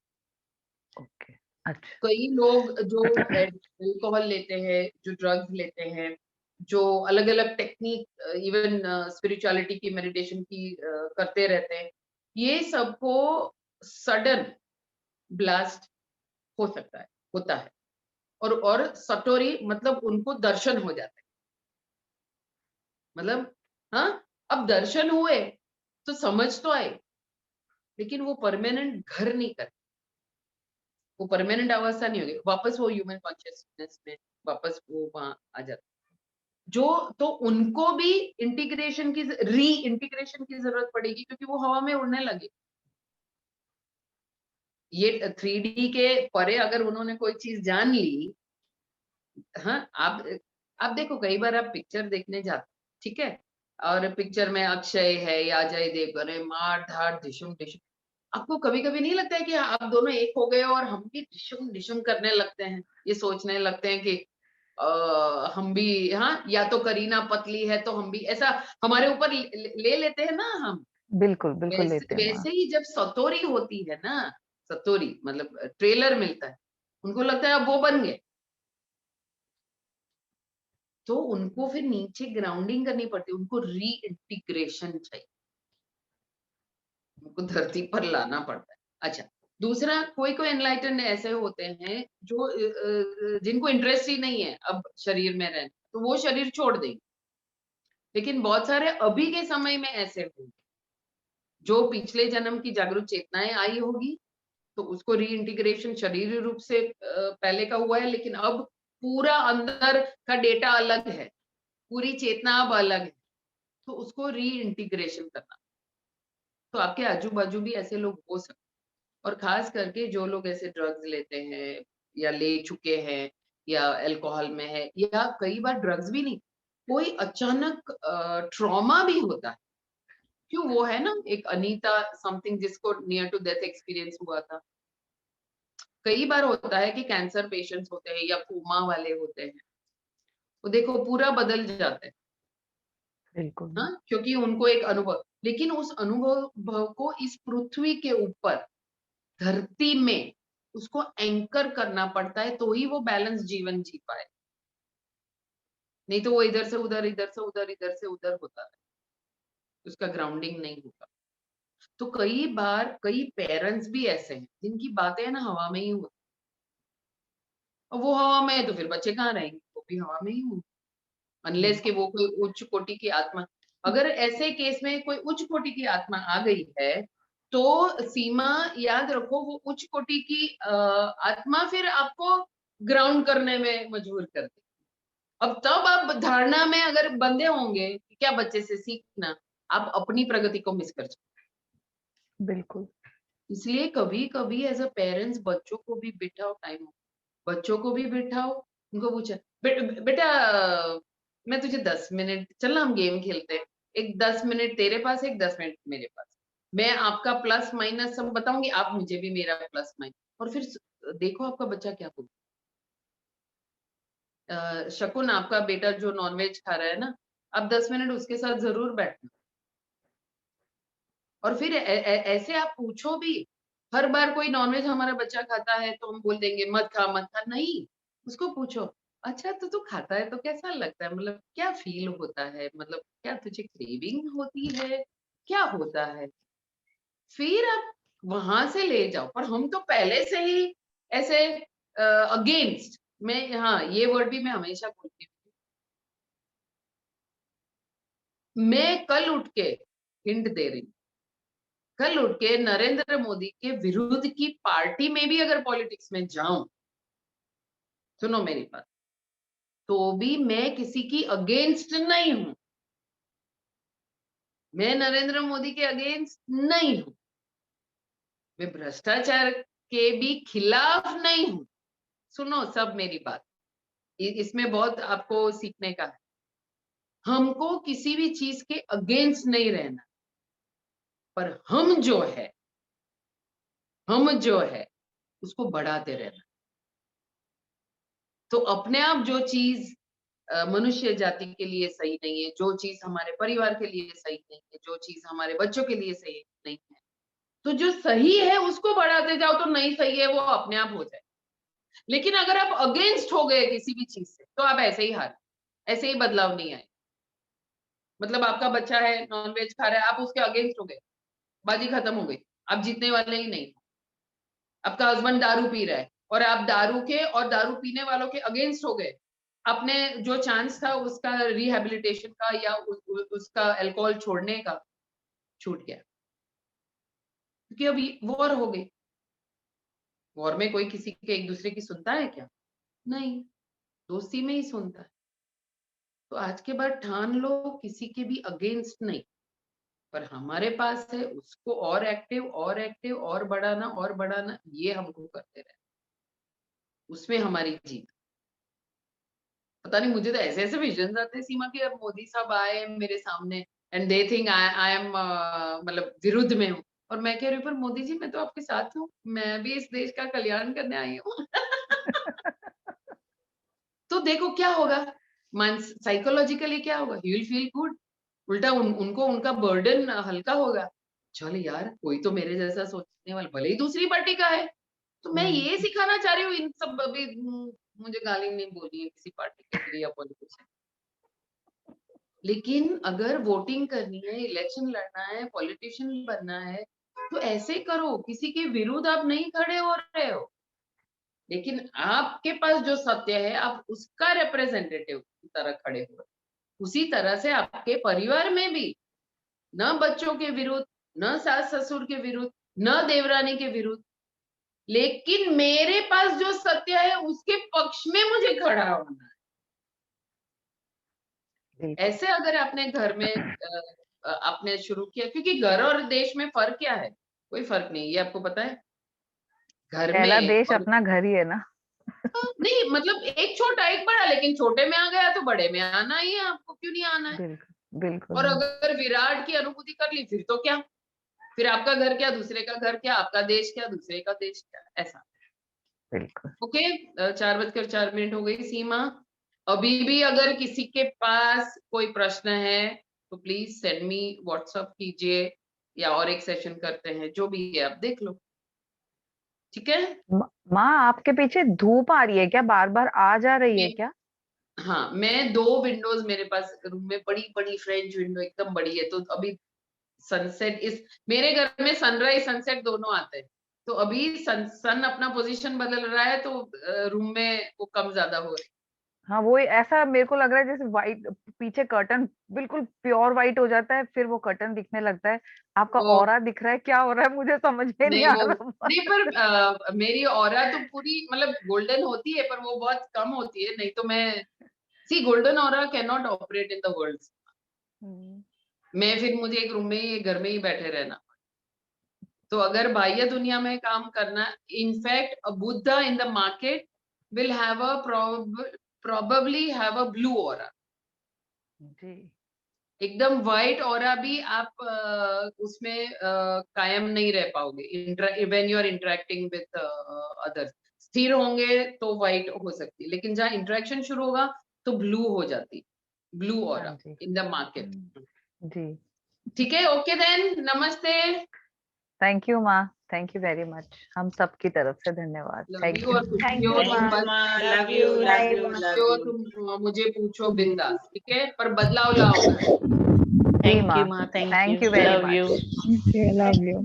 ओके। अच्छा। कई लोग जो अल्कोहल लेते हैं, जो ड्रग्स लेते हैं, जो अलग अलग टेक्निक इवन स्पिरिचुअलिटी की, मेडिटेशन की करते रहते हैं, ये सबको सडन ब्लास्ट हो सकता है, होता है। और सटोरी मतलब उनको दर्शन हो जाता है, मतलब हाँ, अब दर्शन हुए तो समझ तो आए, लेकिन वो परमानेंट घर नहीं कर, वो परमानेंट अवस्था नहीं होगी, वापस वो ह्यूमन कॉन्शियसनेस में वापस वो वहां आ जाता है। जो तो उनको भी इंटीग्रेशन की, री इंटीग्रेशन की जरूरत पड़ेगी, क्योंकि वो हवा में उड़ने लगे। ये 3D के परे अगर उन्होंने कोई चीज जान ली, हाँ, आप देखो, कई बार आप पिक्चर देखने जाते, ठीक है, और पिक्चर में अक्षय है या अजय देवगन है, मार धाड़ धिशुम धिशुम, आपको कभी कभी नहीं लगता है कि आप दोनों एक हो गए और हम भी डिशुम डिशुम करने लगते हैं, ये सोचने लगते हैं कि हम भी, हाँ, या तो करीना पतली है तो हम भी ऐसा हमारे ऊपर ले लेते हैं ना हम। बिल्कुल, बिल्कुल वैसे लेते हैं मैम। वैसे ही जब सतोरी होती है ना, सतोरी मतलब ट्रेलर मिलता है, उनको लगता है अब वो बन गए, तो उनको फिर नीचे ग्राउंडिंग करनी पड़ती है, उनको री इंटीग्रेशन चाहिए, उनको धरती पर लाना पड़ता है। अच्छा, दूसरा, कोई कोई एनलाइटन ऐसे होते हैं जो जिनको इंटरेस्ट ही नहीं है अब शरीर में रहने, तो वो शरीर छोड़ देंगे। लेकिन बहुत सारे अभी के समय में ऐसे होंगे जो पिछले जन्म की जागरूक चेतनाएं आई होगी, तो उसको री इंटीग्रेशन शरीर रूप से पहले का हुआ है, लेकिन अब पूरा अंदर का डेटा अलग है, पूरी चेतना अब अलग है, तो उसको री इंटीग्रेशन करना। तो आपके आजू बाजू भी ऐसे लोग हो सकते हैं, और खास करके जो लोग ऐसे ड्रग्स लेते हैं या ले चुके हैं या अल्कोहल में है, या कई बार ड्रग्स भी नहीं, कोई अचानक ट्रॉमा भी होता है। क्यों, वो है ना एक अनीता समथिंग जिसको नियर टू डेथ एक्सपीरियंस हुआ था। कई बार होता है कि कैंसर पेशेंट्स होते हैं या कोमा वाले होते हैं, वो देखो पूरा बदल जाता है, बिल्कुल मैम। हाँ, क्योंकि उनको एक अनुभव, लेकिन उस अनुभव को इस पृथ्वी के ऊपर, धरती में उसको एंकर करना पड़ता है, तो ही वो बैलेंस जीवन जी पाए। नहीं तो वो इधर से उधर, इधर से उधर, इधर से उधर होता है, उसका ग्राउंडिंग नहीं होगा। तो कई बार कई पेरेंट्स भी ऐसे हैं जिनकी बातें है ना हवा में ही होती, और वो हवा में है तो फिर बच्चे कहाँ रहेंगे, वो भी हवा में ही होंगे, अनलेस कि वो कोई उच्च कोटि की आत्मा। अगर ऐसे केस में कोई उच्च कोटि की आत्मा आ गई है तो सीमा याद रखो, वो उच्च कोटि की आत्मा फिर आपको ग्राउंड करने में मजबूर कर दे। अब तब आप धारणा में अगर बंधे होंगे कि क्या बच्चे से सीखना, आप अपनी प्रगति को मिस कर जाओगे। बिल्कुल। इसलिए कभी कभी एज अ पेरेंट्स बच्चों को भी बिठाओ, टाइम बच्चों को भी बिठाओ, उनको पूछा बेटा मैं तुझे 10 मिनट, चलना हम गेम खेलते हैं, एक 10 मिनट तेरे पास, एक 10 मिनट मेरे पास, मैं आपका प्लस माइनस सब बताऊंगी, आप मुझे भी मेरा प्लस माइनस, और फिर देखो आपका बच्चा क्या बोलता। शकुन, आपका बेटा जो नॉनवेज खा रहा है ना, आप 10 मिनट उसके साथ जरूर बैठना, और फिर ऐसे आप पूछो भी। हर बार कोई नॉनवेज हमारा बच्चा खाता है तो हम बोल देंगे मत खा मत खा, नहीं, उसको पूछो, अच्छा तो तू खाता है तो कैसा लगता है, मतलब क्या फील होता है, मतलब क्या तुझे क्रेविंग होती है, क्या होता है, फिर आप वहां से ले जाओ। पर हम तो पहले से ही ऐसे अगेंस्ट, मैं हाँ ये वर्ड भी मैं हमेशा बोलती हूँ, मैं कल उठ के हिंट दे रही हूँ, कल उठ के नरेंद्र मोदी के विरुद्ध की पार्टी में भी अगर पॉलिटिक्स में जाऊं, सुनो मेरी बात, तो भी मैं किसी की अगेंस्ट नहीं हूं, मैं नरेंद्र मोदी के अगेंस्ट नहीं हूं, मैं भ्रष्टाचार के भी खिलाफ नहीं हूं। सुनो सब मेरी बात, इसमें बहुत आपको सीखने का है। हमको किसी भी चीज के अगेंस्ट नहीं रहना, पर हम जो है उसको बढ़ाते रहना। तो अपने आप जो चीज मनुष्य जाति के लिए सही नहीं है, जो चीज हमारे परिवार के लिए सही नहीं है, जो चीज हमारे बच्चों के लिए सही नहीं है, तो जो सही है उसको बढ़ाते जाओ, तो नहीं सही है वो अपने आप हो जाए। लेकिन अगर आप अगेंस्ट हो गए किसी भी चीज से, तो आप ऐसे ही हार, ऐसे ही बदलाव नहीं आए। मतलब आपका बच्चा है नॉनवेज खा रहा है, आप उसके अगेंस्ट हो गए, बाजी खत्म हो गई, आप जीतने वाले ही नहीं। आपका हस्बैंड दारू पी रहा है और आप दारू के और दारू पीने वालों के अगेंस्ट हो गए, आपने जो चांस था उसका रिहेबिलिटेशन का या उसका अल्कोहल छोड़ने का छूट गया, क्योंकि अभी वॉर हो गई। वॉर में कोई किसी के एक दूसरे की सुनता है क्या? नहीं, दोस्ती में ही सुनता है। तो आज के बाद ठान लो किसी के भी अगेंस्ट नहीं, पर हमारे पास है उसको और एक्टिव और एक्टिव और बढ़ाना, ये हमको करते रहे, उसमें हमारी जीत। पता नहीं, मुझे तो ऐसे ऐसे विजन आते हैं सीमा के, अब मोदी साहब आए मेरे सामने and they think I am मतलब विरुद्ध में हूँ, और मैं कह रही हूँ पर मोदी जी मैं तो आपके साथ हूँ, मैं भी इस देश का कल्याण करने आई हूँ। तो देखो क्या होगा, साइकोलॉजिकली क्या होगा, ही विल फील गुड, उल्टा उनको उनका बर्डन हल्का होगा। चल यार कोई तो मेरे जैसा सोचने वाला, भले ही दूसरी पार्टी का है। तो मैं ये सिखाना चाह रही हूँ इन सब, अभी मुझे गाली नहीं बोलनी है किसी पार्टी के लिए या पॉलिटिशियन, लेकिन अगर वोटिंग करनी है, इलेक्शन लड़ना है, पॉलिटिशियन बनना है, तो ऐसे करो, किसी के विरुद्ध आप नहीं खड़े हो रहे हो, लेकिन आपके पास जो सत्य है आप उसका रिप्रेजेंटेटिव की तरह खड़े हो। उसी तरह से आपके परिवार में भी न बच्चों के विरुद्ध, न सास ससुर के विरुद्ध, न देवरानी के विरुद्ध, लेकिन मेरे पास जो सत्य है उसके पक्ष में मुझे खड़ा होना है। ऐसे अगर आपने घर में आपने शुरू किया, क्योंकि घर और देश में फर्क क्या है, कोई फर्क नहीं, ये आपको पता है। घर पहला में देश और अपना घर ही है ना। नहीं, मतलब एक छोटा एक बड़ा, लेकिन छोटे में आ गया तो बड़े में आना ही है, आपको क्यों नहीं आना है। बिल्कुल बिल्कुल। और अगर विराट की अनुभूति कर ली फिर तो क्या, फिर आपका घर क्या दूसरे का घर क्या, आपका देश क्या दूसरे का देश क्या, ऐसा। बिल्कुल। ओके, 4:04 हो गई सीमा। अभी भी अगर किसी के पास कोई प्रश्न है तो प्लीज सेंड मी, व्हाट्सअप कीजिए, या और एक सेशन करते हैं, जो भी है आप देख लो, ठीक है। माँ आपके पीछे धूप आ रही है क्या, बार बार आ जा रही है क्या? हाँ, मैं 2 विंडोज मेरे पास रूम में, बड़ी फ्रेंच विंडो एकदम बड़ी है, तो अभी सनसेट इस मेरे घर में सनराइज सनसेट दोनों आते हैं, तो अभी सन अपना पोजीशन बदल रहा है, तो रूम में वो कम ज्यादा हो रही है। हाँ वही, ऐसा मेरे को लग रहा है जैसे व्हाइट, पीछे कर्टन बिल्कुल प्योर व्हाइट हो जाता है, फिर वो कर्टन दिखने लगता है। आपका वो ऑरा दिख रहा है, क्या हो रहा है मुझे समझ में नहीं नहीं आ वो रहा। नहीं, पर मेरी ऑरा तो पूरी मतलब गोल्डन होती है, पर वो बहुत कम होती है, नहीं तो मैं see golden aura can not operate in the world. Hmm, मैं फिर मुझे एक रूम में ही, घर में ही बैठे रहना। तो अगर बाह्य दुनिया में काम करना, in fact a Buddha in the market will have a probably have a blue aura, जी एकदम व्हाइट ऑरा भी आप उसमें कायम नहीं रह पाओगे when you are interacting with others. स्थिर होंगे तो व्हाइट हो सकती है, लेकिन जहाँ इंटरेक्शन शुरू होगा तो ब्लू हो जाती, ब्लू हाँ ऑरा जी। In the market. जी ठीक है, ओके देन, नमस्ते, thank you ma'am, thank you very much, हम सबकी तरफ से धन्यवाद, लव थैंक यू। यू। और कुछ Thank भी हो you, तो ma'am. बस love you Bye, love you ma'am. Love जो यू। तुम मुझे पूछो बिंदास, ठीक है, पर बदलाव लाओ घर। जी Thank माँ, you, Ma. Thank thank you. You very Love you. Much. Okay, love you.